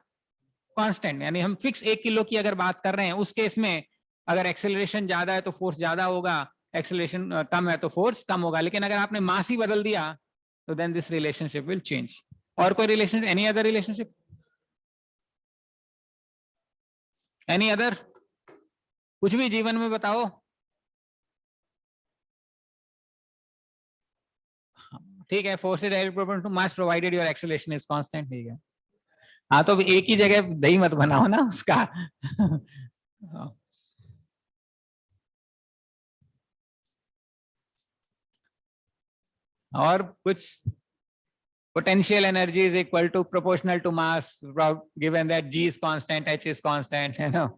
constant. यानी हम fix 1 kilo की अगर बात कर रहे हैं, उस case में अगर एक्सेलरेशन ज्यादा है तो फोर्स ज्यादा होगा, एक्सेलरेशन कम है तो फोर्स कम होगा. लेकिन अगर आपने मास ही बदल दिया तो then this relationship will change. और कोई relation, any other relationship, any other, कुछ भी जीवन में बताओ. ठीक है, force is directly proportional to mass provided your acceleration is constant. ठीक है, हाँ तो एक ही जगह दही मत बनाओ ना उसका. और कुछ, potential energy is equal to proportional to mass, given that g is constant, h is constant, you know.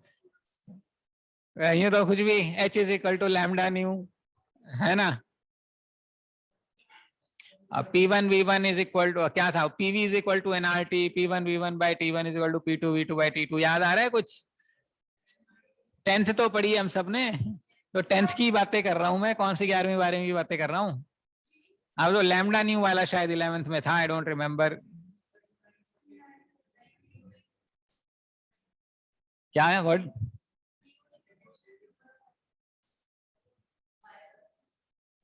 ये तो कुछ भी, h is equal to lambda nu, है ना. P1 V1 is equal to क्या था, PV is equal to nRT, P1 V1 by T1 is equal to P2 V2 by T2. याद आ रहा है कुछ? 10th तो पढ़ी हम सब ने, तो 10th की बातें कर रहा हूं मैं, कौन सी 11वीं 12वीं की बातें कर रहा हूं. अब तो लैम्डा न्यू वाला शायद 11th में था, आई डोंट रिमेम्बर. क्या है वर्ड?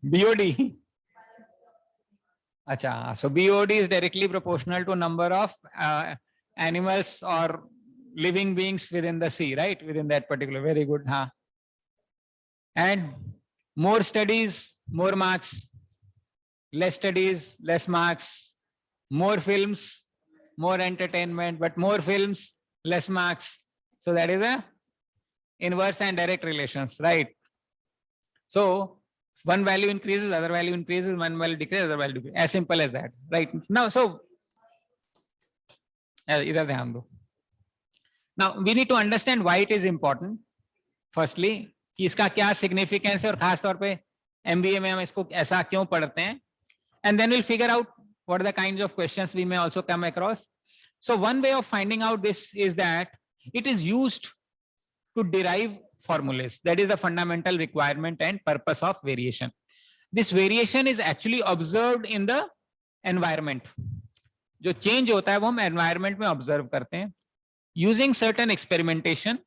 BOD. अच्छा, so BOD is directly proportional to number of animals or living beings within the sea, right? Within that particular, very good, huh? And more studies, more marks. Less studies, less marks. More films, more entertainment, but more films, less marks. So that is a inverse and direct relations, right? So one value increases, other value increases, one value decreases, other value decreases. As simple as that, right? Now, so either ध्यान दो. Now we need to understand why it is important. Firstly, कि इसका क्या significance है और खास तौर पे MBA में हम इसको ऐसा क्यों पढ़ते हैं. And then we'll figure out what are the kinds of questions we may also come across. So one way of finding out this is that it is used to derive formulas. That is the fundamental requirement and purpose of variation. This variation is actually observed in the environment. जो change होता है वो हम environment में observe करते हैं. Using certain experimentation,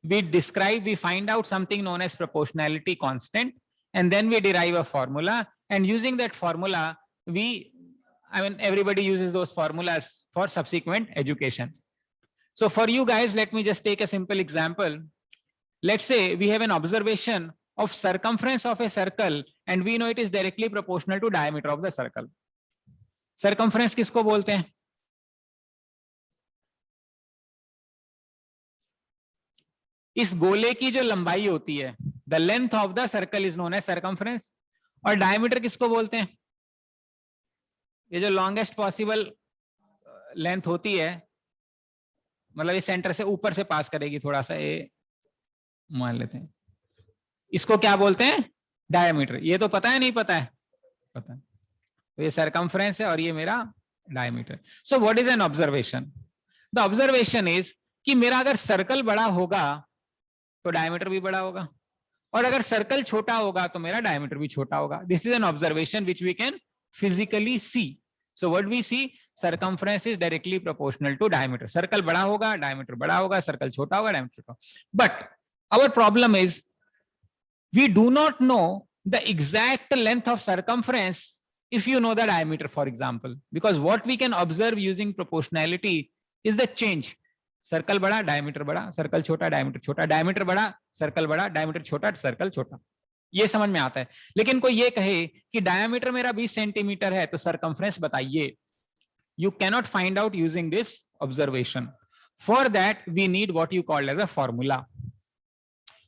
we find out something known as proportionality constant, and then we derive a formula. And using that formula, everybody uses those formulas for subsequent education. So for you guys, let me just take a simple example. Let's say we have an observation of circumference of a circle, and we know it is directly proportional to diameter of the circle. Circumference किसको बोलते हैं? इस गोले की जो लंबाई होती है, the length of the circle is known as circumference. और डायमीटर किसको बोलते हैं? ये जो लॉन्गेस्ट पॉसिबल लेंथ होती है, मतलब ये सेंटर से ऊपर से पास करेगी थोड़ा सा, ये मान लेते हैं, इसको क्या बोलते हैं? डायमीटर. ये तो पता है, नहीं पता है? पता है. तो ये सर्कमफ्रेंस है और ये मेरा diameter. So what is an observation? The observation is कि मेरा अगर सर्कल बड़ा होगा तो डायमीटर भी बड़ा होगा, और अगर सर्कल छोटा होगा तो मेरा डायमीटर भी छोटा होगा. This is an observation which we can physically see. So what we see, circumference is directly proportional to diameter. Circle बड़ा होगा, डायमीटर बड़ा होगा, सर्कल छोटा होगा, डायमीटर छोटा. But our problem is we do not know the exact length of circumference if you know the diameter, for example, because what we can observe using proportionality is the change. Circle बड़ा, diameter बड़ा, circle छोटा, diameter छोटा, diameter बड़ा, circle बड़ा, diameter छोटा, circle छोटा. ये समझ में आता है. लेकिन कोई ये कहे कि डायमीटर मेरा 20 सेंटीमीटर है तो सर्कमफ्रेंस बताइए, you cannot find out using this observation. For that we need what you call as a formula.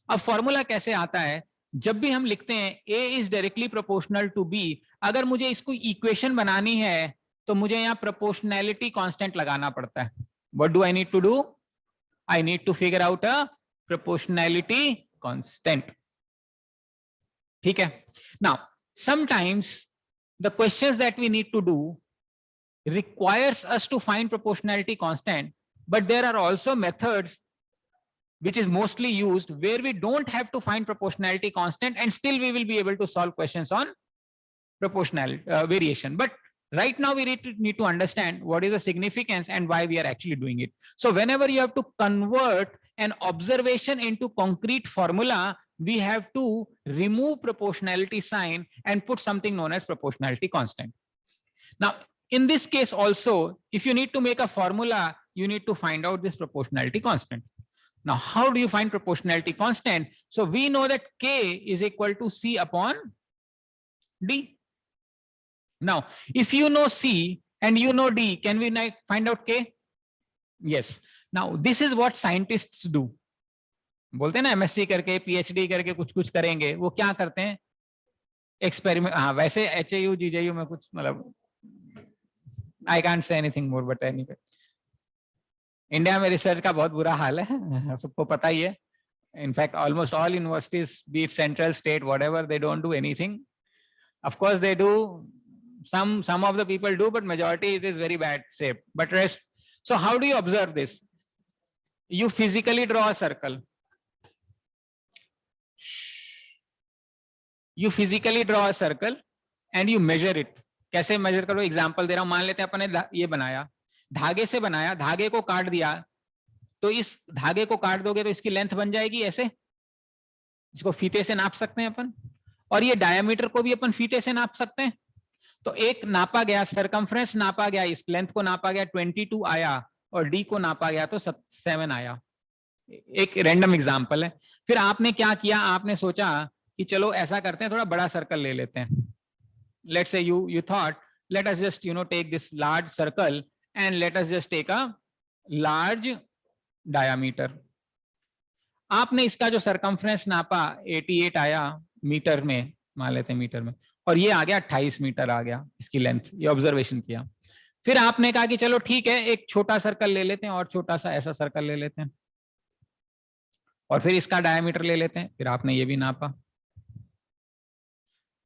अब फॉर्मूला कैसे आता है? जब भी हम लिखते हैं A is directly proportional to B, अगर मुझे इसको इक्वेशन बनानी है तो मुझे यहाँ प्रोपोर्शनैलिटी कांस्टेंट लगाना पड़ता है. What do I need to do? I need to figure out a proportionality constant. ठीक है. Now sometimes the questions that we need to do requires us to find proportionality constant, but there are also methods which is mostly used where we don't have to find proportionality constant and still we will be able to solve questions on proportional variation. But right now we need to understand what is the significance and why we are actually doing it. So whenever you have to convert an observation into concrete formula, we have to remove proportionality sign and put something known as proportionality constant. Now, in this case also, if you need to make a formula, you need to find out this proportionality constant. Now, how do you find proportionality constant? So we know that K is equal to C upon D. Now, if you know C and you know D, can we find out K? Yes. Now, this is what scientists do. बोलते हैं ना MSc करके PhD करके कुछ कुछ करेंगे, वो क्या करते हैं? एक्सपेरिमेंट. हाँ, वैसे HAU GJU में कुछ मतलब I can't say anything more, but anyway. India में रिसर्च का बहुत बुरा हाल है, सबको पता ही है. In fact almost all universities, B it central, state, whatever, they don't do anything. Of course they do, some of the people do, but majority it is very bad shape. But rest. So how do you observe this? You physically draw a circle. You physically draw a circle and you measure it. कैसे measure करो? Example दे रहा हूं. मान लेते हैं अपने ये बनाया, धागे से बनाया, धागे को काट दिया, तो इस धागे को काट दोगे तो इसकी लेंथ बन जाएगी ऐसे. इसको फीते से नाप सकते हैं अपन, और ये डायमीटर को भी अपन फीते से नाप सकते हैं. तो एक नापा गया, सरकमफ्रेंस नापा गया, इस लेंथ को नापा गया 22 आया, और डी को नापा गया तो 7 आया. एक रैंडम एग्जांपल है. फिर आपने क्या किया? आपने सोचा कि चलो ऐसा करते हैं, थोड़ा बड़ा सर्कल ले लेते हैं. Let's say you thought, let us just take this large circle and let us just take a large diameter. आपने इसका जो सरकमफ्रेंस नापा 88 आया मीटर में, मान लेते हैं मीटर में, और ये आ गया 28 मीटर आ गया इसकी लेंथ. ये ऑब्जर्वेशन किया. फिर आपने कहा कि चलो ठीक है, एक छोटा सर्कल ले लेते हैं और छोटा सा ऐसा सर्कल ले लेते हैं, और फिर इसका डायमीटर ले लेते हैं. फिर आपने ये भी नापा.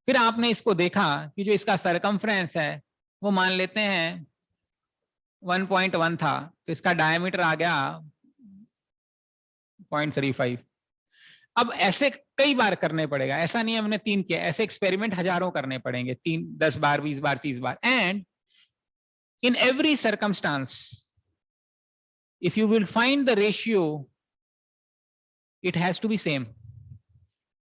फिर आपने इसको देखा कि जो इसका सरकमफ्रेंस है वो मान लेते हैं 1.1 था, तो इसका डायमीटर आ गया 0.35. अब ऐसे कई बार करने पड़ेगा, ऐसा नहीं हमने 3 किया, ऐसे एक्सपेरिमेंट हजारों करने पड़ेंगे, 3, 10 बार, 20 बार, 30 बार. And in every circumstance if you will find the ratio, it has to be same.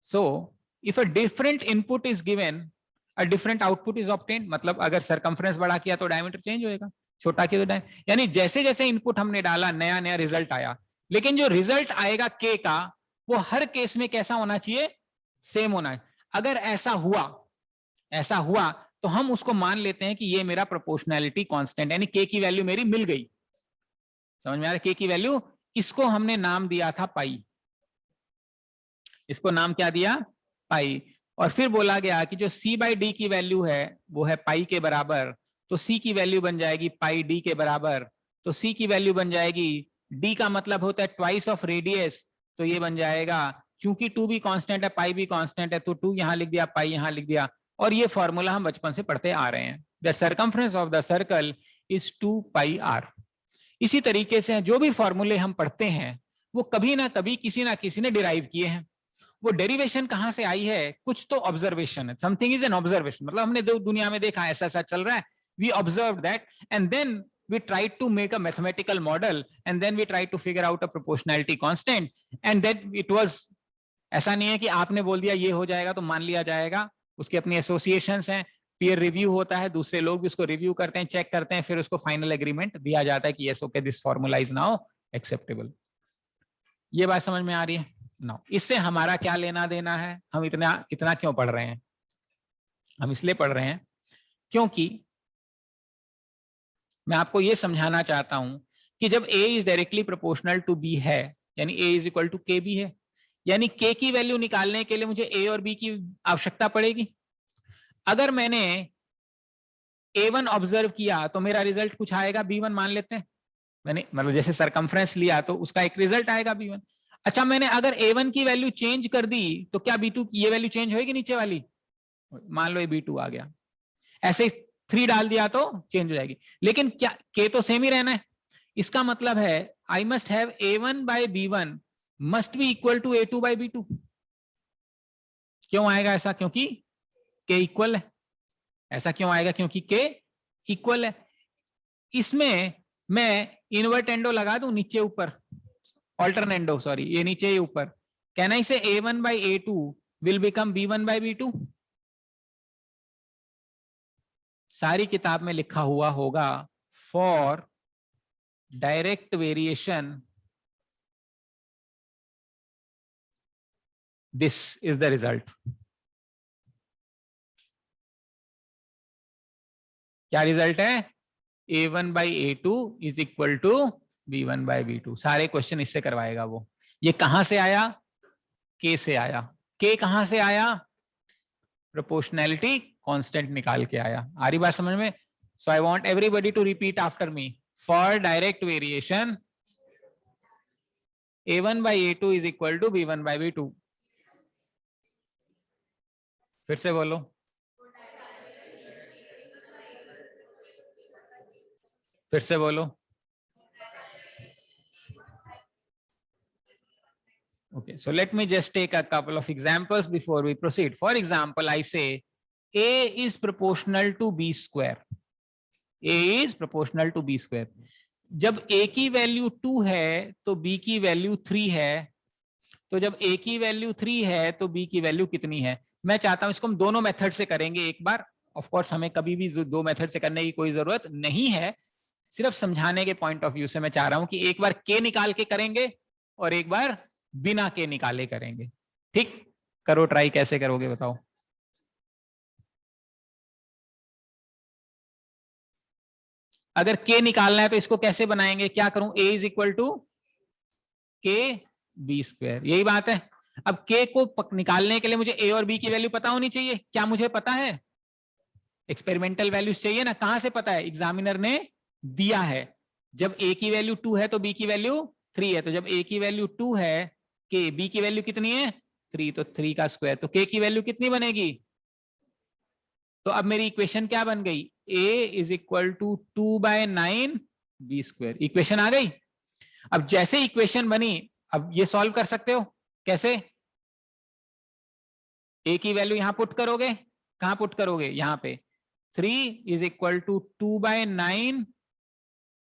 So if a different input is given, a different output is obtained. मतलब अगर सरकमफ्रेंस बड़ा किया तो डायमीटर चेंज होएगा, छोटा किया तो यानी जैसे जैसे इनपुट हमने डाला नया नया रिजल्ट आया. लेकिन जो रिजल्ट आएगा के का, वो हर केस में कैसा होना चाहिए? सेम होना है. अगर ऐसा हुआ तो हम उसको मान लेते हैं कि ये मेरा प्रोपोर्शनैलिटी कांस्टेंट, यानी के की वैल्यू मेरी मिल गई. समझ में आ रहा है? के की वैल्यू, इसको हमने नाम दिया था पाई. इसको नाम क्या दिया? पाई. और फिर बोला गया कि जो c बाई डी की वैल्यू है वो है पाई के बराबर, तो c की वैल्यू बन जाएगी पाई डी के बराबर. तो c की वैल्यू बन जाएगी, d का मतलब होता है ट्वाइस ऑफ रेडियस, तो ये बन जाएगा, चूंकि 2 भी कांस्टेंट है, पाई भी कांस्टेंट है, तो 2 यहां लिख दिया, पाई यहां लिख दिया. और ये फॉर्मूला हम बचपन से पढ़ते आ रहे हैं. The circumference of the circle is 2 pi r. इसी तरीके से जो भी फॉर्मूले हम पढ़ते हैं वो कभी ना कभी किसी ना किसी ने डिराइव किए हैं. वो डेरिवेशन कहां से आई है? कुछ तो ऑब्जर्वेशन है. समथिंग इज एन ऑब्जर्वेशन, मतलब हमने दुनिया में देखा ऐसा ऐसा चल रहा है, we observe that and then we tried to make a mathematical model and then we tried to figure out a proportionality constant and that it was. ऐसा नहीं है कि आपने बोल दिया ये हो जाएगा तो मान लिया जाएगा. उसकी अपनी एसोसिएशंस हैं, पीयर रिव्यू होता है, दूसरे लोग भी उसको रिव्यू करते हैं, चेक करते हैं, फिर उसको फाइनल एग्रीमेंट दिया जाता है कि yes okay this formula is now acceptable. ये बात समझ में आ रही है? नो. इससे हमारा क्या लेना देना है? हम इतना क्यों पढ़ रहे हैं? हम इसलिए पढ़ रहे हैं क्योंकि मैं आपको ये समझाना चाहता हूं कि जब a is directly proportional to b है, यानी a is equal to kb है, यानी k की वैल्यू निकालने के लिए मुझे a और b की आवश्यकता पड़ेगी. अगर मैंने a1 ऑब्जर्व किया तो मेरा रिजल्ट कुछ आएगा b1 मान लेते हैं. मैंने मतलब जैसे सरकमफ्रेंस लिया तो उसका एक रिजल्ट आएगा b1. अच्छा, मैंने अगर a1 की वैल्यू चेंज कर दी तो क्या b2 की ये वैल्यू चेंज होगी नीचे वाली? मान लो ये b2 आ गया. ऐसे 3 डाल दिया तो चेंज हो जाएगी. लेकिन क्या k तो सेम ही रहना है? इसका मतलब है I must have a1 by b1 must be equal to A2 by B2। क्यों आएगा ऐसा? क्योंकि K इक्वल है। ऐसा क्यों आएगा? क्योंकि K इक्वल है। इसमें मैं इन्वर्टेंडो लगा दूं नीचे ऊपर, ऑल्टरनेंडो सॉरी, ये नीचे ही ऊपर। कैन आई से A1 by A2 will become B1 by B2? सारी किताब में लिखा हुआ होगा for direct variation this is the result. क्या रिजल्ट है? A1 by A2 is equal to B1 by B2। सारे क्वेश्चन इससे करवाएगा वो। ये कहां से आया? K से आया। K कहां से आया? प्रोपोर्शनैलिटी कांस्टेंट निकाल के आया। आ रही बात समझ में? So I want everybody to repeat after me. For direct variation A1 by A2 is equal to B1 by B2। फिर से बोलो। फिर से बोलो। Okay, so let me just take a couple of examples before we proceed. For example, I say A is proportional to B square. A is proportional to B square. जब A की value 2 है तो B की value 3 है। तो जब A की value 3 है तो B की वैल्यू कितनी है? मैं चाहता हूं इसको हम दोनों मेथड से करेंगे एक बार। ऑफ कोर्स हमें कभी भी दो मेथड से करने की कोई जरूरत नहीं है, सिर्फ समझाने के पॉइंट ऑफ व्यू से मैं चाह रहा हूं कि एक बार K निकाल के करेंगे और एक बार बिना K निकाले करेंगे। ठीक, करो ट्राई। कैसे करोगे बताओ? अगर K निकालना है तो इसको कैसे बनाएंगे? क्या करूं? A is equal to K B square, यही बात है। अब K को निकालने के लिए मुझे A और B की वैल्यू पता होनी चाहिए। क्या मुझे पता है? एक्सपेरिमेंटल वैल्यूज चाहिए ना। कहां से पता है? एग्जामिनर ने दिया है। जब A की वैल्यू 2 है तो B की वैल्यू 3 है। तो जब A की वैल्यू 2 है, K B की वैल्यू कितनी है? 3, तो 3 का स्क्वायर। तो K की वैल्यू कितनी बनेगी? तो अब मेरी इक्वेशन क्या बन गई? A is equal to 2/9 B square. Equation आ गई। अब जैसे इक्वेशन बनी, अब ये सॉल्व कर सकते हो। कैसे? A की वैल्यू यहां पुट करोगे। कहां पुट करोगे? यहां पे। 3 is equal to 2/9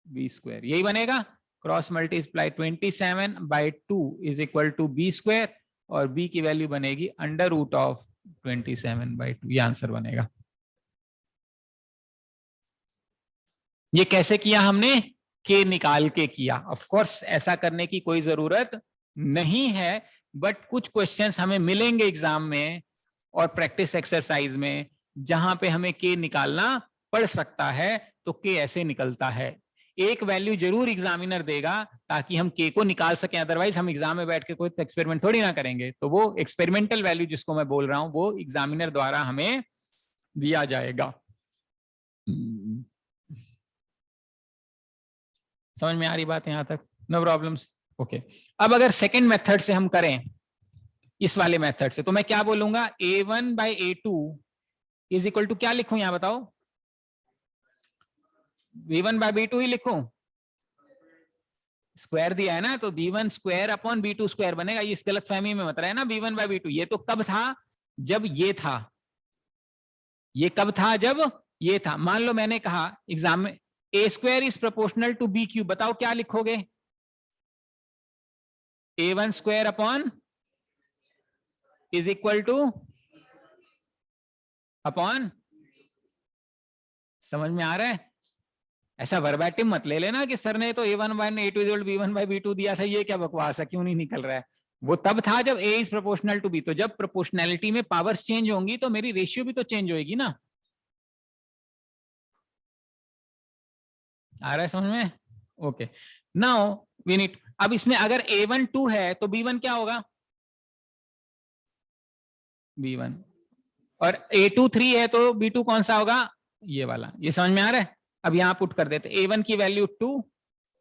B square, यही बनेगा। Cross multiply 27/2 is equal to B square, और B की वैल्यू बनेगी अंडर रूट ऑफ 27/2। ये आंसर बनेगा। ये कैसे किया हमने? K निकाल के किया। ऑफ कोर्स ऐसा करने की कोई जरूरत नहीं है, बट कुछ क्वेश्चंस हमें मिलेंगे एग्जाम में और प्रैक्टिस एक्सरसाइज में जहां पे हमें K निकालना पड़ सकता है। तो K ऐसे निकलता है। एक वैल्यू जरूर एग्जामिनर देगा ताकि हम K को निकाल सकें, अदरवाइज हम एग्जाम में बैठ के कोई एक्सपेरिमेंट थोड़ी ना करेंगे। तो वो एक्सपेरिमेंटल वैल्यू जिसको मैं बोल रहा हूं वो एग्जामिनर द्वारा हमें दिया जाएगा। समझ में आ रही बात यहां तक? No problems. ओके, अब अगर सेकेंड मेथड से हम करें, इस वाले मेथड से, तो मैं क्या बोलूंगा? A1 by A2 is equal to क्या लिखूं यहां बताओ? B1 by B2 ही लिखूं? स्क्वायर दिया है ना, तो B1 square upon B2 square बनेगा। ये इस गलत फहमी में मत रहे ना। B1 by B2 ये तो कब था? जब ये था। ये कब था? जब ये था। मान लो मैंने कहा एग्जाम में A square is proportional to B cube, बताओ क्या लिखोगे? A1 square upon is equal to upon. समझ में आ रहा है? ऐसा वर्बैटिम मत ले लेना कि सर ने तो A1 by A2 equal B1 by B2 दिया था, ये क्या बकवास है, क्यों नहीं निकल रहा है? वो तब था जब A is proportional to B। तो जब प्रोपोर्शनैलिटी में पावर्स चेंज होंगी तो मेरी रेशियो भी तो चेंज होगी ना। आ रहा है समझ में? Okay, now we need. अब इसमें अगर A1 2 है तो B1 क्या होगा? B1। और A2 3 है तो B2 कौन सा होगा? ये वाला। ये समझ में आ रहा है? अब यहां पुट कर देते। A1 की वैल्यू 2,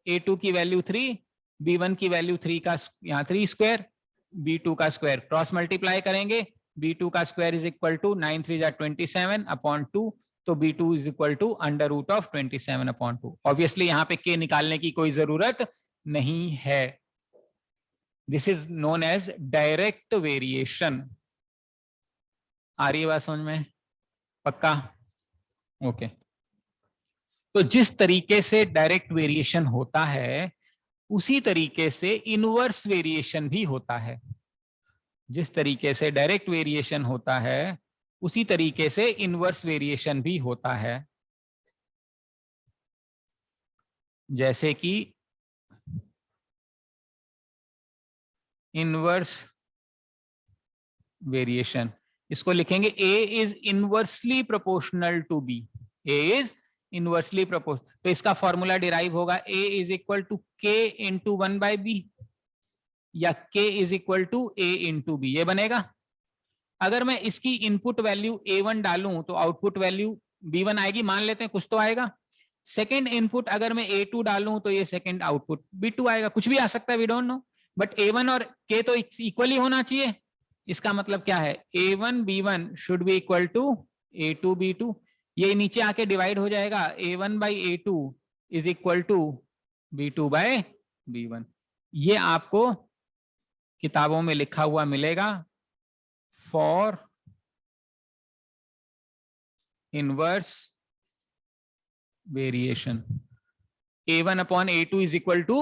A2 की वैल्यू 3, B1 की वैल्यू 3 का यहाँ 3 स्क्वायर, B2 का स्क्वायर। क्रॉस मल्टीप्लाई करेंगे। B2 का square is equal to 9 3 27 upon 2। तो B2 is equal to under root of 27 upon 2। Obviously यहाँ पे K निकालने की कोई जरूरत नहीं है। This is known as direct variation. आ रही है बात समझ में? पक्का? ओके। तो जिस तरीके से डायरेक्ट वेरिएशन होता है उसी तरीके से इनवर्स वेरिएशन भी होता है। जिस तरीके से डायरेक्ट वेरिएशन होता है उसी तरीके से इनवर्स वेरिएशन भी होता है। जैसे कि इनवर्स वेरिएशन, इसको लिखेंगे A is inversely proportional to B। A is inversely proportional, तो इसका फॉर्मूला डिराइव होगा A is equal to K into 1/B या K is equal to A into B, ये बनेगा। अगर मैं इसकी इनपुट वैल्यू A1 डालूं तो आउटपुट वैल्यू B1 आएगी, मान लेते हैं, कुछ तो आएगा। सेकेंड इनपुट अगर मैं A2 डालूं तो ये सेकेंड आउटपुट B2 आएगा, कुछ भी आ सकता है, we don't know, but A1 और K तो इक्वली होना चाहिए। इसका मतलब क्या है, A1 B1 should be equal to A2 B2। ये नीचे आके डिवाइड हो जाएगा, A1 by A2 is equal to B2 by B1। ये आपको किताबों में लिखा हुआ मिलेगा for inverse variation. A1 upon A2 is equal to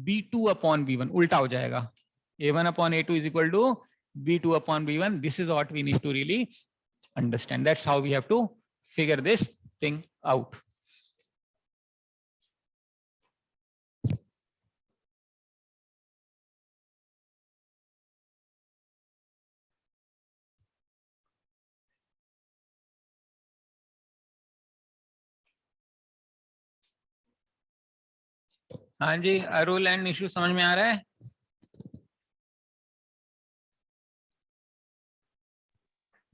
B2 upon B1, उल्टा हो जाएगा। A1 upon A2 is equal to B2 upon B1. This is what we need to really understand. That's how we have to figure this thing out. हाँ जी, Arul and Nishu समझ में आ रहा है?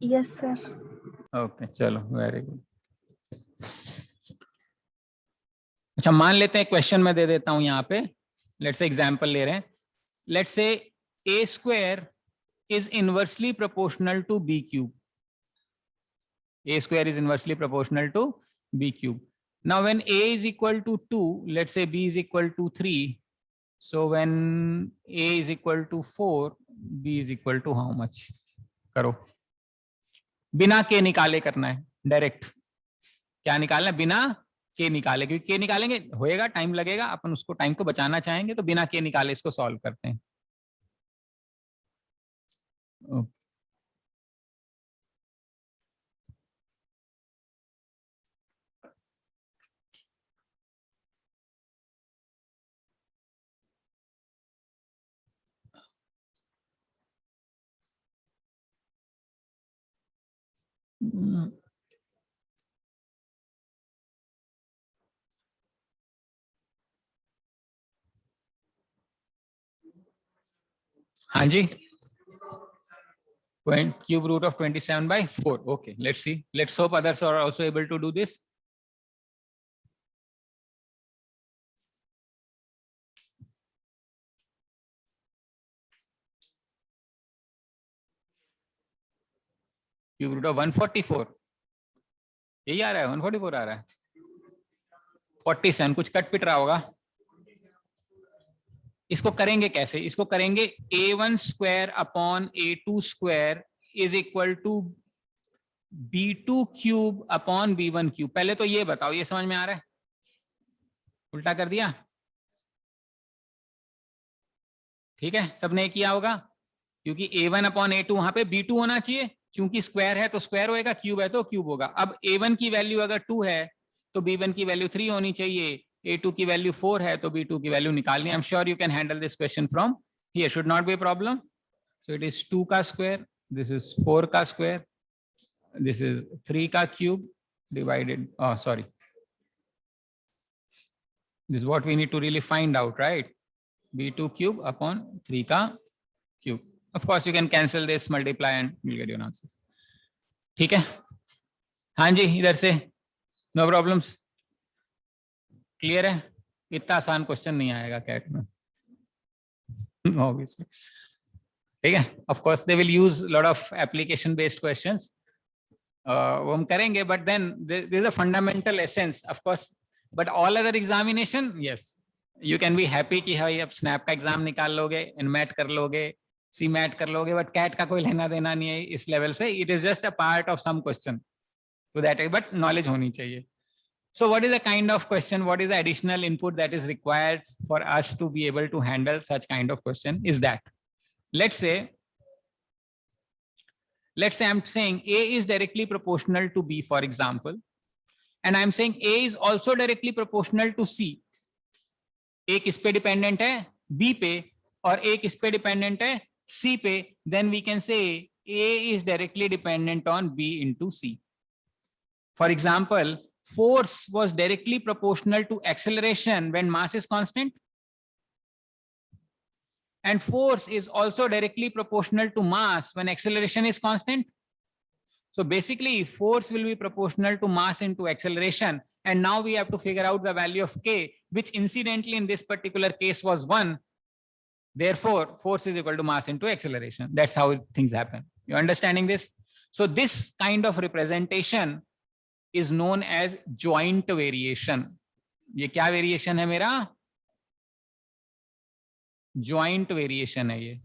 Yes sir. ओके, चलो, वेरी गुड। अच्छा, मान लेते हैं, क्वेश्चन में दे देता हूं यहाँ पे। लेट्स से एग्जांपल ले रहे हैं। Let's say A square is inversely proportional to B cube. A square is inversely proportional to B cube. Now when A is equal to 2, let's say B is equal to 3. So when A is equal to 4, B is equal to how much? करो, बिना K निकाले करना है, direct. क्या निकालना है? बिना K निकाले, क्योंकि K निकालेंगे होएगा, टाइम लगेगा, अपन उसको टाइम को बचाना चाहेंगे, तो बिना K निकाले इसको सॉल्व करते हैं। हाँ जी, cube root of 27 by 4. Okay, let's see. Let's hope others are also able to do this. Cube root of 144. यही आ रहा है, 144 आ रहा है, 47 कुछ कट पिट रहा होगा। इसको करेंगे कैसे? इसको करेंगे A1 square upon A2 square is equal to B2 cube upon B1 cube. पहले तो ये बताओ, ये समझ में आ रहा है? उल्टा कर दिया, ठीक है, सबने किया होगा, क्योंकि A1 अपॉन A2 वहां पे B2 होना चाहिए, क्योंकि स्क्वायर है तो स्क्वायर होएगा, क्यूब है तो क्यूब होगा। अब A1 की वैल्यू अगर 2 है तो B1 की वैल्यू 3 होनी चाहिए, A2 की वैल्यू 4 है तो B2 की वैल्यू निकालनी। I am sure you can handle this question from here, should not be problem. So it is 2 का स्क्वायर, दिस इज 4 का स्क्वायर, दिस इज 3 का cube divided, sorry, this is what we need to really find out, right? B2 cube upon 3 का cube. Of course, you can cancel this, multiply, and you'll get your answers. ठीक है? हाँ जी, इधर से no problems. Clear है? इतना आसान question नहीं आएगा कैट में, obviously. ठीक है? Of course, they will use a lot of application-based questions. वो हम करेंगे, but then there is a fundamental essence, of course. But all other examination, yes, you can be happy कि भाई अब स्नैप का एग्जाम निकाल लोगे, इनमैट कर लोगे, सी मैट कर लोगे, बट कैट का कोई लेना देना नहीं है इस लेवल से. It is just a part of some question to that, but knowledge होनी चाहिए. So what is the kind of question, what is the additional input that is required for us to be able to handle such kind of question is that, let's say I'm saying A is directly proportional to B, for example, and I'm saying A is also directly proportional to C. A किस पे dependent है? B पे, और A किस पे dependent है? C पे. Then we can say A is directly dependent on B into C. For example, force was directly proportional to acceleration when mass is constant, and force is also directly proportional to mass when acceleration is constant. So basically force will be proportional to mass into acceleration, and now we have to figure out the value of k, which incidentally in this particular case was 1. Therefore force is equal to mass into acceleration. That's how things happen. You understanding this? So this kind of representation is known as joint variation. ये क्या variation है मेरा? Joint variation है ये.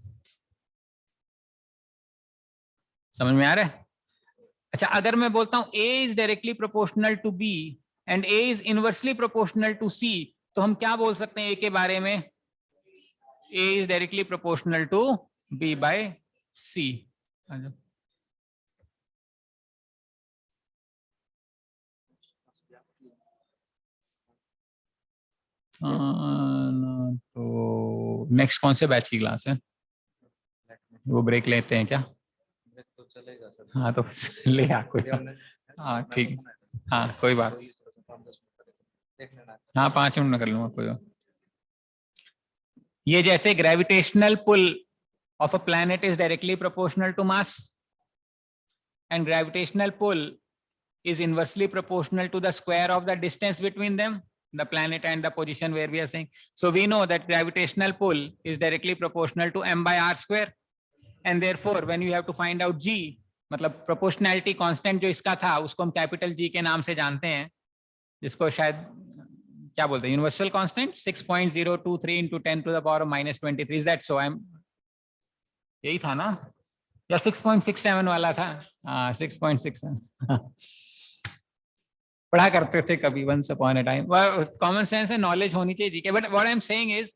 समझ में आ रहा है? अच्छा, अगर मैं बोलता हूं A is directly proportional to B and A is inversely proportional to C, तो हम क्या बोल सकते हैं A के बारे में? A is directly proportional to B by C. तो नेक्स्ट कौन से बैच की क्लास है? वो ब्रेक लेते हैं क्या? तो चलेगा सर. हाँ तो ले आ कोई. हाँ ठीक, हाँ कोई बात. हाँ 5 मिनट में कर लूंगा कोई बात. ये जैसे gravitational pull of a planet is directly proportional to mass, and gravitational pull is inversely proportional to the square of the distance between them, the planet and the position where we are saying. So we know that gravitational pull is directly proportional to m by r square, and therefore when you have to find out g, मतलब proportionality constant जो इसका था उसको हम capital G के नाम से जानते हैं, जिसको शायद क्या बोलते हैं, universal constant 6.023 into 10 to the power of -23. Is that so? यही था ना, या 6.67 वाला था? हाँ 6.67. पढ़ा करते थे कभी once upon a time. Common sense है, नॉलेज होनी चाहिए GK. But what I am saying is,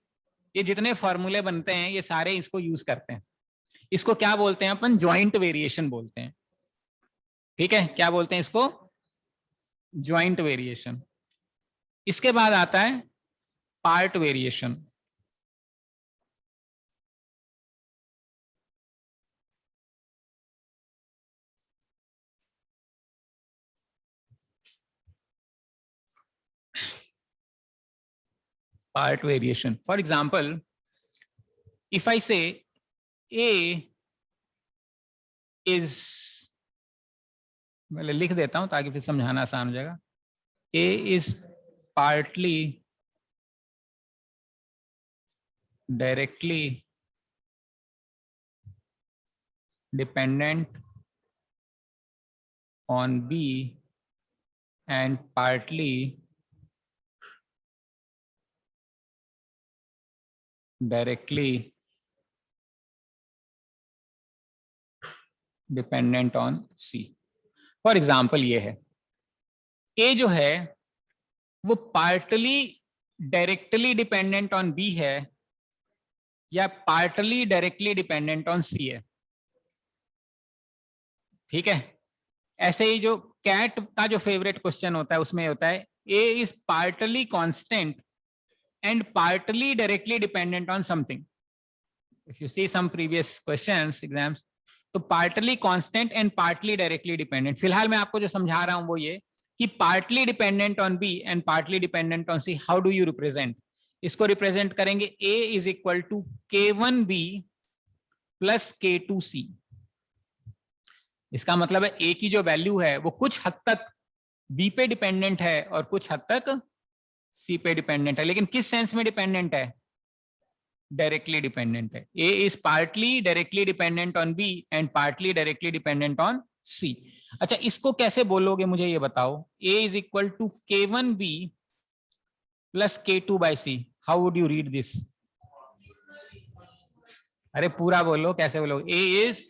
ये जितने फॉर्मूले बनते हैं ये सारे इसको यूज करते हैं. इसको क्या बोलते हैं अपन? ज्वाइंट वेरिएशन बोलते हैं. ठीक है, क्या बोलते हैं इसको? Joint variation. इसके बाद आता है part variation. Part variation. For example, if I say A is, मैं लिख देता हूं ताकि फिर समझाना आसान हो जाएगा. A is partly directly dependent on B and partly directly dependent on C. For example, ये है A जो है वो partly directly dependent on B है या partly directly dependent on C है. ठीक है, ऐसे ही जो कैट का जो फेवरेट क्वेश्चन होता है उसमें होता है A is partly constant and partly directly dependent on something. If you see some previous questions exams, तो partly constant and partly directly dependent. फिलहाल मैं आपको जो समझा रहा हूं वो ये कि partly dependent on B and partly dependent on C. How do you represent? इसको रिप्रेजेंट करेंगे A is equal to K1B plus K2C. इसका मतलब है A की जो वैल्यू है वो कुछ हद तक B पे डिपेंडेंट है और कुछ हद तक C पे डिपेंडेंट है. लेकिन किस सेंस में डिपेंडेंट है? डायरेक्टली डिपेंडेंट है. A is partly directly dependent on B and partly directly dependent on C. अच्छा, इसको कैसे बोलोगे मुझे ये बताओ. A is equal to K1B plus K2 by C. How would you read this? अरे पूरा बोलो, कैसे बोलो? ए इज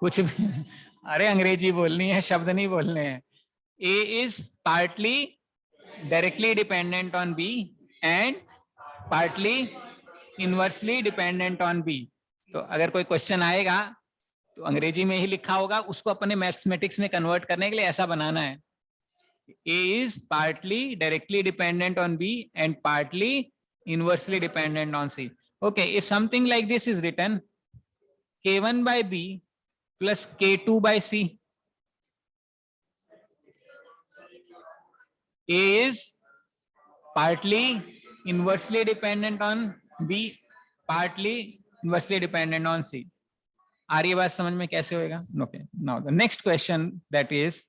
कुछ भी, अरे अंग्रेजी बोलनी है, शब्द नहीं बोलने हैं। A is partly directly dependent on b and partly inversely dependent on b. तो अगर कोई क्वेश्चन आएगा तो अंग्रेजी में ही लिखा होगा, उसको अपने मैथमेटिक्स में कन्वर्ट करने के लिए ऐसा बनाना है। A is partly directly dependent on B and partly inversely dependent on C. Okay, if something like this is written, K1 by B plus K2 by C. A is partly inversely dependent on B, partly inversely dependent on C. आ रही है बात समझ में? कैसे होएगा? Okay, now the next question, that is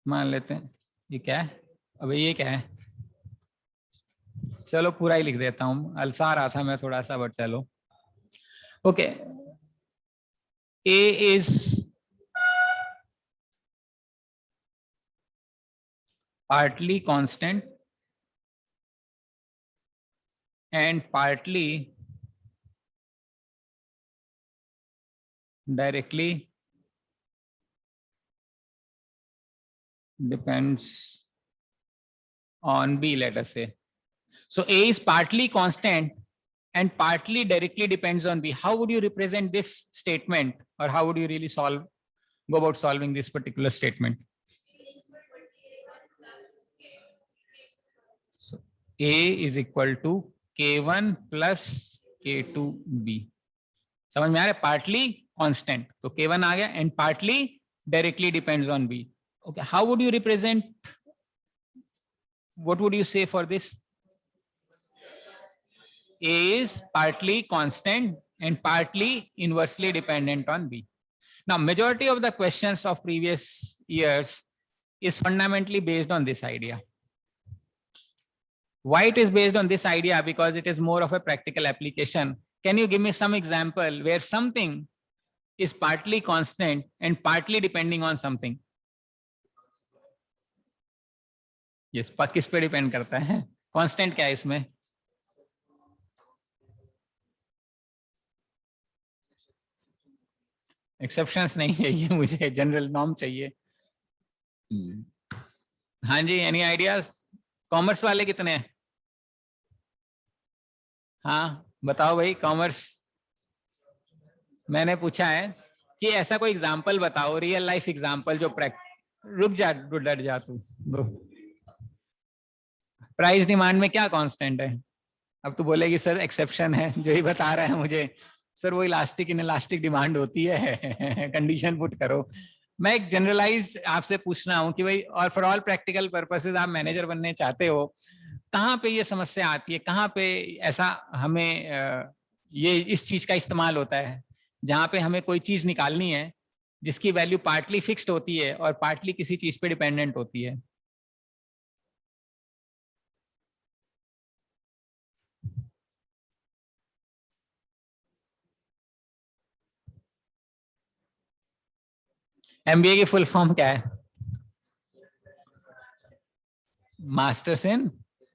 मान लेते हैं ये क्या है, अब ये क्या है, चलो पूरा ही लिख देता हूं, अलसा रहा था मैं थोड़ा सा, बट चलो। Okay, A is partly constant and partly directly depends on B, let us say. So A is partly constant and partly directly depends on B. How would you represent this statement, or how would you really go about solving this particular statement? So A is equal to K1 plus K2B. समझ में आ रहा है? Partly constant, तो K1 आ गया, and partly directly depends on B. Okay, how would you represent? What would you say for this? A is partly constant and partly inversely dependent on B. Now, majority of the questions of previous years is fundamentally based on this idea. Why it is based on this idea? Because it is more of a practical application. Can you give me some example where something is partly constant and partly depending on something? Yes, किस पे depend करता है? Constant क्या है इसमें? Exceptions नहीं चाहिए मुझे, जनरल नॉर्म चाहिए। हाँ जी, एनी आइडियाज? कॉमर्स वाले कितने हैं? हाँ बताओ भाई, कॉमर्स। मैंने पूछा है कि ऐसा कोई एग्जांपल बताओ, रियल लाइफ एग्जांपल जो रुक जा, डर जा तू। प्राइस डिमांड में क्या कांस्टेंट है? अब तू बोलेगी सर एक्सेप्शन है, जो ही बता रहा है मुझे सर वो इलास्टिक इन इलास्टिक डिमांड होती है। कंडीशन पुट करो। मैं एक जनरलाइज्ड आपसे पूछ रहा हूँ कि भाई, और फॉर ऑल प्रैक्टिकल पर्पसेस आप मैनेजर बनने चाहते हो, कहाँ पे ये समस्या आती है, कहाँ पे ऐसा हमें ये इस चीज का इस्तेमाल होता है, जहाँ पे हमें कोई चीज निकालनी है जिसकी वैल्यू पार्टली फिक्स्ड होती है और पार्टली किसी चीज पे डिपेंडेंट होती है। एमबीए की फुल फॉर्म क्या है? Masters in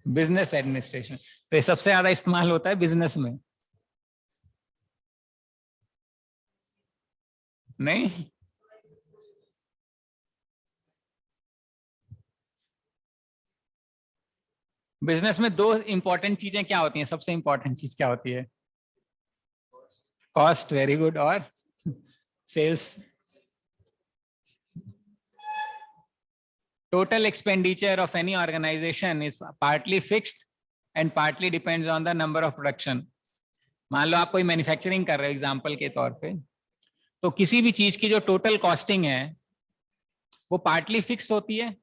business administration. तो ये सबसे ज्यादा इस्तेमाल होता है बिजनेस में, नहीं? बिजनेस में दो इंपॉर्टेंट चीजें क्या होती हैं? सबसे इंपॉर्टेंट चीज क्या होती है? कॉस्ट, वेरी गुड, और sales. Total expenditure of any organization is partly fixed and partly depends on the number of production. मान लो आप कोई मैन्युफैक्चरिंग कर रहे हो एग्जांपल के तौर पे, तो किसी भी चीज की जो टोटल कॉस्टिंग है वो पार्टली फिक्स्ड होती है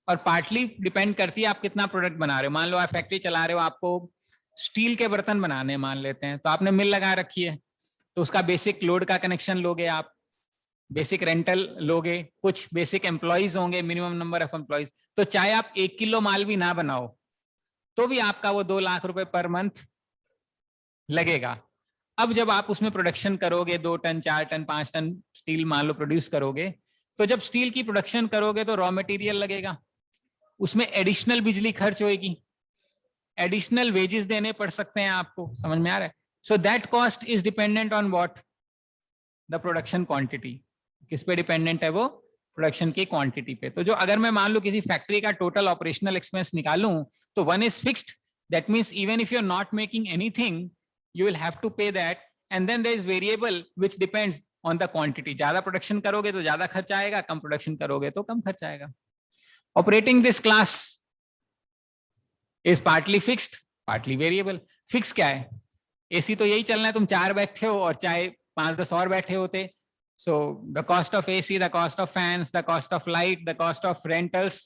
और पार्टली डिपेंड करती है आप कितना प्रोडक्ट बना रहे हो। मान लो आप फैक्ट्री चला रहे हो, आपको स्टील के बर्तन बनाने मान लेते हैं, तो आपने मिल लगा रखी है, तो उसका बेसिक लोड का कनेक्शन लोगे आप, बेसिक रेंटल लोगे, कुछ बेसिक एम्प्लॉइज होंगे, मिनिमम नंबर ऑफ एम्प्लॉइज। तो चाहे आप 1 किलो माल भी ना बनाओ, तो भी आपका वो 2 लाख रुपए पर मंथ लगेगा। अब जब आप उसमें प्रोडक्शन करोगे, 2 टन 4 टन 5 टन स्टील मान लो प्रोड्यूस करोगे, तो जब स्टील की प्रोडक्शन करोगे तो रॉ मटेरियल लगेगा, उसमें एडिशनल बिजली खर्च होगी, एडिशनल वेजेस देने पड़ सकते हैं आपको, समझ में आ रहा है? So that cost is dependent on what, the production quantity. किस पे डिपेंडेंट है वो? प्रोडक्शन की क्वांटिटी पे। तो जो अगर मैं मान लो किसी फैक्ट्री का टोटल ऑपरेशनल एक्सपेंस निकालूं, तो one is fixed, that means even if you are not making anything you will have to pay that, and then there is variable which depends on the quantity. ज्यादा production करोगे तो ज्यादा खर्च आएगा, कम production करोगे तो कम खर्च आएगा। Operating this class is partly fixed partly variable. Fix क्या है? एसी तो यही चलना है, तुम 4 बैठे हो और चाहे 5-10 और बैठे होते। So the cost of AC, the cost of fans, the cost of light, the cost of rentals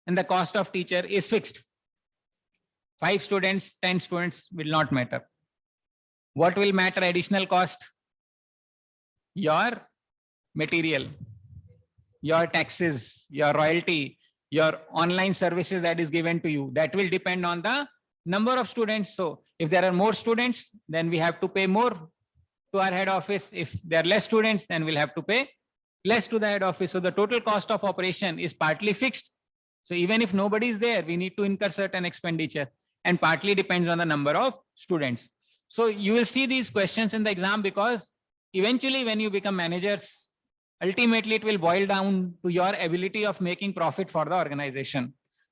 and the cost of teacher is fixed. 5 students, 10 students will not matter. What will matter additional cost? Your material, your taxes, your royalty, your online services that is given to you. That will depend on the number of students. So if there are more students, then we have to pay more to our head office. If there are less students, then we'll have to pay less to the head office. So the total cost of operation is partly fixed. So even if nobody is there, we need to incur certain expenditure, and partly depends on the number of students. So you will see these questions in the exam, because eventually when you become managers, ultimately it will boil down to your ability of making profit for the organization.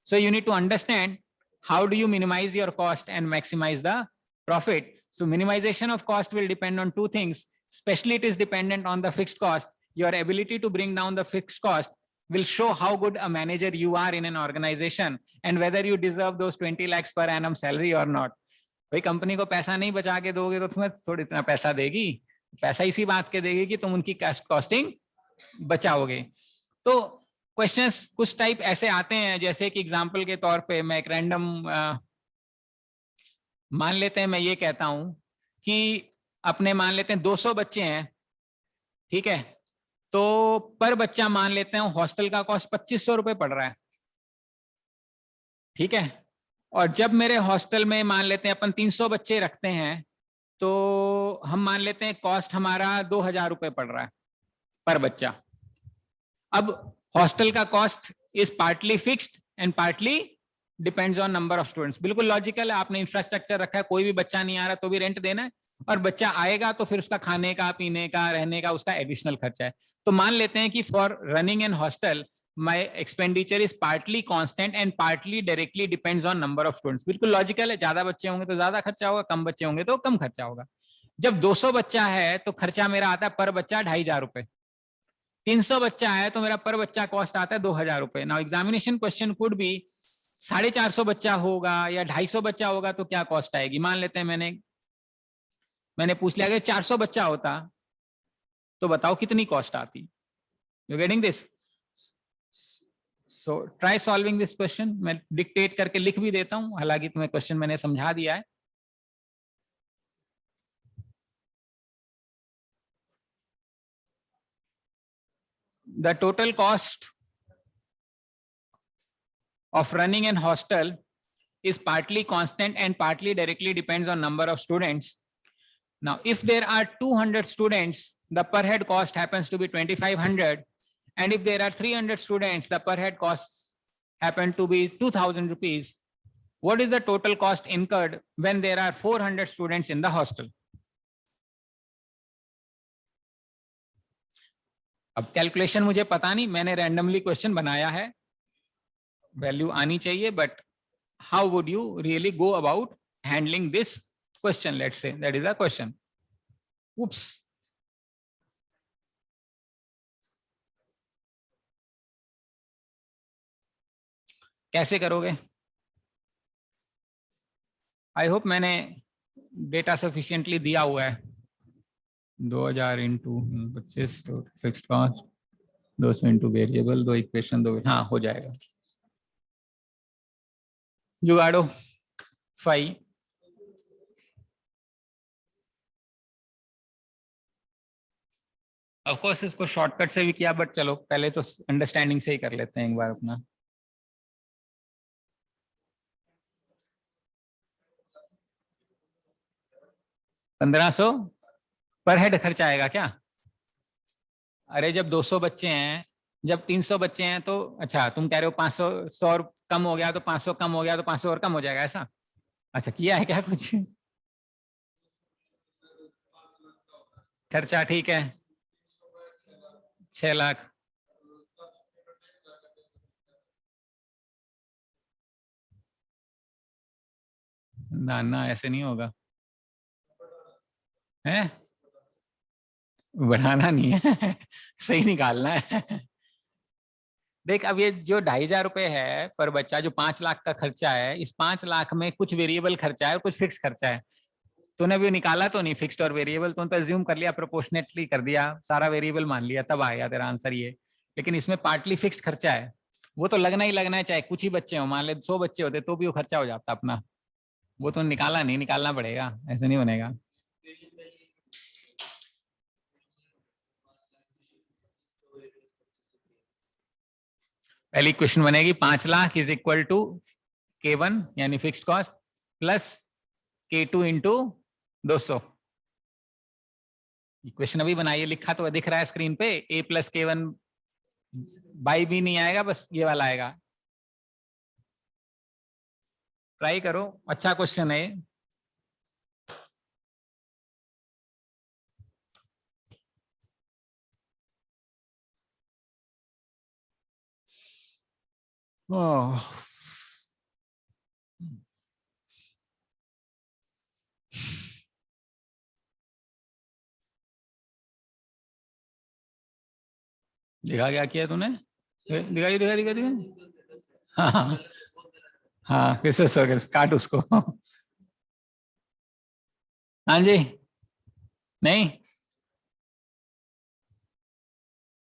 So you need to understand how do you minimize your cost and maximize the profit. So minimization of cost will depend on 2 things. Especially it is dependent on the fixed cost. Your ability to bring down the fixed cost will show how good a manager you are in an organization and whether you deserve those 20 lakhs per annum salary or not. भाई company को पैसा नहीं बचा के दोगे तो तुम्हें थोड़ी इतना पैसा देगी, पैसा इसी बात के देगी कि तुम उनकी कॉस्टिंग बचाओगे। तो क्वेश्चंस कुछ टाइप ऐसे आते हैं, जैसे कि एग्जांपल के तौर पे मैं एक रैंडम मान लेते हैं, मैं ये कहता हूं कि अपने मान लेते हैं 200 बच्चे हैं, ठीक है, तो पर बच्चा मान लेते हैं हॉस्टल का कॉस्ट 2500 रुपए पड़ रहा है, ठीक है। और जब मेरे हॉस्टल में मान लेते हैं अपन 300 बच्चे रखते हैं, तो हम मान लेते हैं कॉस्ट हमारा 2000 रुपए पड़ रहा है पर बच्चा। अब हॉस्टल का cost is partly fixed and partly depends on number of students. बिल्कुल लॉजिकल है, आपने इंफ्रास्ट्रक्चर रखा है, कोई भी बच्चा नहीं आ रहा तो भी रेंट देना है, और बच्चा आएगा तो फिर उसका खाने का, पीने का, रहने का उसका एडिशनल खर्चा है। तो मान लेते हैं कि for running an hostel my expenditure is partly constant and partly directly depends on number of students. बिल्कुल लॉजिकल है, ज्यादा बच्चे होंगे तो ज्यादा खर्चा होगा, कम बच्चे होंगे तो कम खर्चा होगा। जब 200 बच्चा है तो खर्चा मेरा आता है पर बच्चा 2500 रुपए, 300 बच्चा है तो मेरा पर बच्चा कॉस्ट आता है 2000 रुपए। Now examination question could be 450 बच्चा होगा या 250 बच्चा होगा तो क्या कॉस्ट आएगी। मान लेते हैं मैंने पूछ लिया अगर 400 बच्चा होता तो बताओ कितनी कॉस्ट आती। You getting this? So try solving this question. मैं डिक्टेट करके लिख भी देता हूं, हालांकि तुम्हें क्वेश्चन मैंने समझा दिया है। The total cost of running an hostel is partly constant and partly directly depends on number of students. Now, if there are 200 students, the per head cost happens to be 2500. And if there are 300 students, the per head costs happen to be 2000 rupees. What is the total cost incurred when there are 400 students in the hostel? अब calculation मुझे पता नहीं, मैंने randomly question बनाया है, value आनी चाहिए, but how would you really go about handling this question? Let's say that is a question. Oops. कैसे करोगे? आई होप मैंने डेटा सफिशिएंटली दिया हुआ है। 2000 इंटू 25 तो fixed cost, 200 into variable, 2 equation, 2, हाँ हो जाएगा। जुगाड़ो 5 ऑफ कोर्स इसको शॉर्टकट से भी किया, बट चलो पहले तो अंडरस्टैंडिंग से ही कर लेते हैं एक बार अपना। 1500 पर हेड खर्चा आएगा क्या? अरे जब 200 बच्चे हैं, जब 300 बच्चे हैं तो अच्छा तुम कह रहे हो 500, 100 कम हो गया तो 500 कम हो गया तो 500 और कम हो जाएगा ऐसा? अच्छा किया है क्या कुछ खर्चा? ठीक है 6 लाख। ना ना ऐसे नहीं होगा, है बढ़ाना नहीं है सही निकालना है। देख अब ये जो 2,500 रुपए है पर बच्चा, जो 5 लाख का खर्चा है, इस 5 लाख में कुछ वेरिएबल खर्चा है और कुछ फिक्स खर्चा है। तूने भी निकाला तो नहीं फिक्स्ड और वेरिएबल, तूने तो अज्यूम कर लिया, प्रोपोर्शनेटली कर दिया, सारा वेरिएबल मान लिया, तब आया तेरा आंसर ये। लेकिन इसमें पार्टली फिक्स्ड खर्चा है, वो तो लगना ही लगना है, चाहे कुछ ही बच्चे हो, मान ले 100 बच्चे होते तो भी वो खर्चा हो जाता अपना। वो तो निकाला नहीं, निकालना पड़ेगा, ऐसे नहीं बनेगा। पहली क्वेश्चन बनेगी 5 lakh is equal to K1 यानी fixed cost plus K2 into 200। Question अभी बनाइए, लिखा तो दिख रहा है स्क्रीन पे, A प्लस K1 बाई भी नहीं आएगा, बस ये वाला आएगा। ट्राई करो, अच्छा क्वेश्चन है। ओह दिखा, क्या किया तूने? दिखाई दिखा दिखा दिखा। हाँ हाँ फिर से काट उसको हाँ जी, नहीं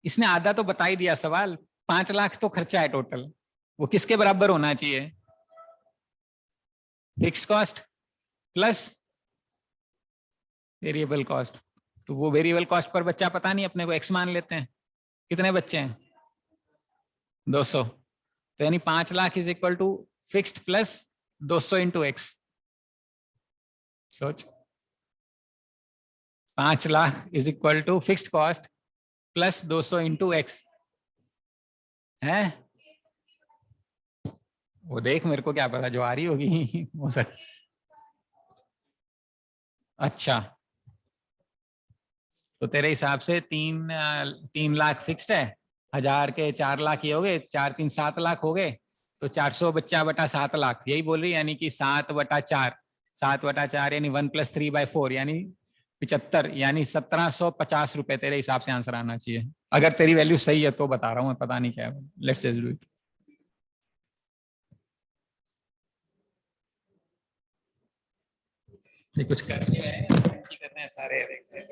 इसने आधा तो बता ही दिया सवाल। 5 लाख तो खर्चा है टोटल, वो किसके बराबर होना चाहिए? Fix cost plus variable cost. तो वो वेरिएबल कॉस्ट पर बच्चा पता नहीं, अपने को एक्स मान लेते हैं। कितने बच्चे हैं? 200। तो यानी 5 lakh is equal to fixed plus 200 into x. सोच, 5 lakh is equal to fixed cost plus 200 into x है। वो देख, मेरे को क्या पता, जो आ रही होगी वो सर। अच्छा तो तेरे हिसाब से 3 लाख फिक्स्ड है, 1000 के 4 लाख ये हो गए, 4 3 7 लाख हो गए। तो 400 बच्चा बटा 7 लाख, यही बोल रही, यानी कि 7/4, 7/4 यानी 1+3/4 यानी 75, यानी 1750 रुपए तेरे हिसाब से आंसर आना चाहिए। अगर तेरी वैल्यू सही है तो बता रहा हूँ, पता नहीं क्या है। Let's do it. कुछ करने हैं सारे देखते हैं।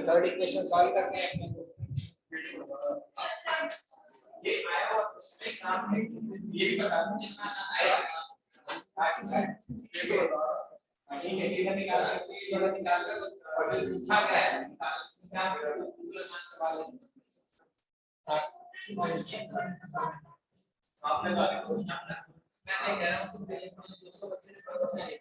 थर्ड इक्वेशन सॉल्व करते हैं। ये आया और उसके सामने ये भी बता दूं जितना आया ठीक है, ये निकाल सकते हैं, ये निकाल कर और जो पूछा गया है क्या प्लस सवाल है। आपने बात को समझना, मैं कह रहा हूं कि 200 बच्चे ने पढ़ा है,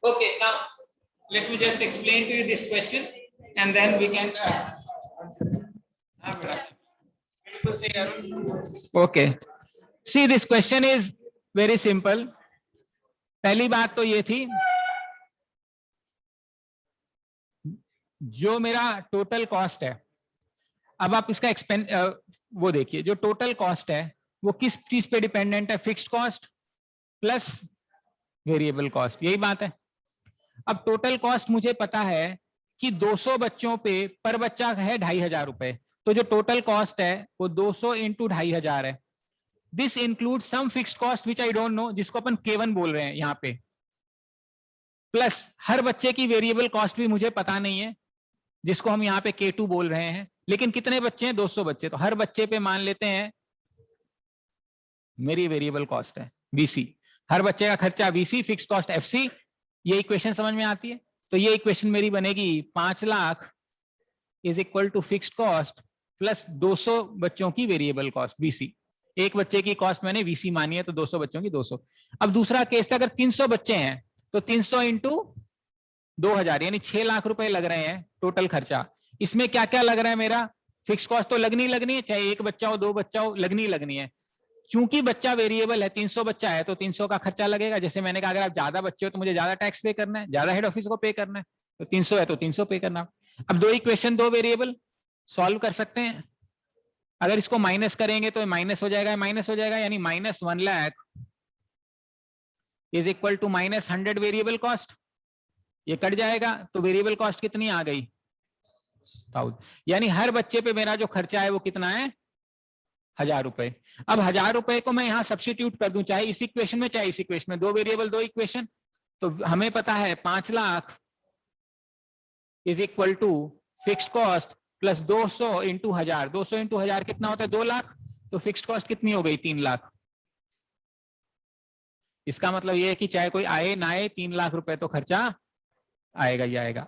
Okay, now let me just explain to you this question and then we can okay, see this question is very simple. पहली बात तो ये थी, जो मेरा टोटल कॉस्ट है, अब आप इसका एक्सपेंस वो देखिए, जो टोटल कॉस्ट है वो किस चीज पे डिपेंडेंट है? Fixed cost plus variable cost, यही बात है। अब टोटल कॉस्ट मुझे पता है कि 200 बच्चों पे पर बच्चा है 2500 रुपए, तो जो टोटल कॉस्ट है वो 200 इंटू 2500 है। This include some fixed cost which I don't know, जिसको अपन K1 बोल रहे हैं यहाँ पे, प्लस हर बच्चे की वेरिएबल कॉस्ट भी मुझे पता नहीं है, जिसको हम यहाँ पे K2 बोल रहे हैं। लेकिन कितने बच्चे हैं? 200 बच्चे, तो हर बच्चे पे मान लेते हैं मेरी वेरिएबल कॉस्ट है VC, हर बच्चे का खर्चा VC, फिक्स कॉस्ट FC। ये इक्वेशन समझ में आती है? तो ये इक्वेशन मेरी बनेगी 5 lakh is equal to fixed cost plus 200 बच्चों की वेरिएबल कॉस्ट VC। एक बच्चे की कॉस्ट मैंने VC मानी है, तो 200 बच्चों की 200। अब दूसरा केस था, अगर 300 बच्चे हैं तो 300 इंटू 2000 यानी 6 लाख रुपए लग रहे हैं टोटल खर्चा। इसमें क्या क्या लग रहा है? मेरा फिक्स कॉस्ट तो लगनी है, चाहे एक बच्चा हो 2 बच्चा हो, लगनी है। चूंकि बच्चा वेरिएबल है, 300 बच्चा है तो 300 का खर्चा लगेगा। जैसे मैंने कहा, अगर आप ज्यादा बच्चे हो तो मुझे ज्यादा टैक्स पे करना है, ज्यादा हेड ऑफिस को पे करना है, तो 300 है तो 300 पे करना। अब 2 इक्वेशन 2 वेरिएबल सॉल्व कर सकते हैं। अगर इसको माइनस करेंगे तो माइनस हो जाएगा, यानी -1 lakh is equal to -100 variable cost. ये कट जाएगा तो वेरिएबल कॉस्ट कितनी आ गई? 1000। यानी हर बच्चे पे मेरा जो खर्चा है वो कितना है? 1000 रुपए। अब 1000 रुपए को मैं यहां सब्स्टिट्यूट कर दूं, चाहे इस इक्वेशन में चाहे इस इक्वेशन में, 2 वेरिएबल 2 इक्वेशन, तो हमें पता है 5 lakh is equal to fixed cost plus 200 into 1000। 200 into 1000 कितना होता है? 2 लाख। तो फिक्स्ड कॉस्ट कितनी हो गई? 3 लाख। इसका मतलब यह है कि चाहे कोई आए ना आए, 3 लाख रुपए तो खर्चा आएगा ही आएगा।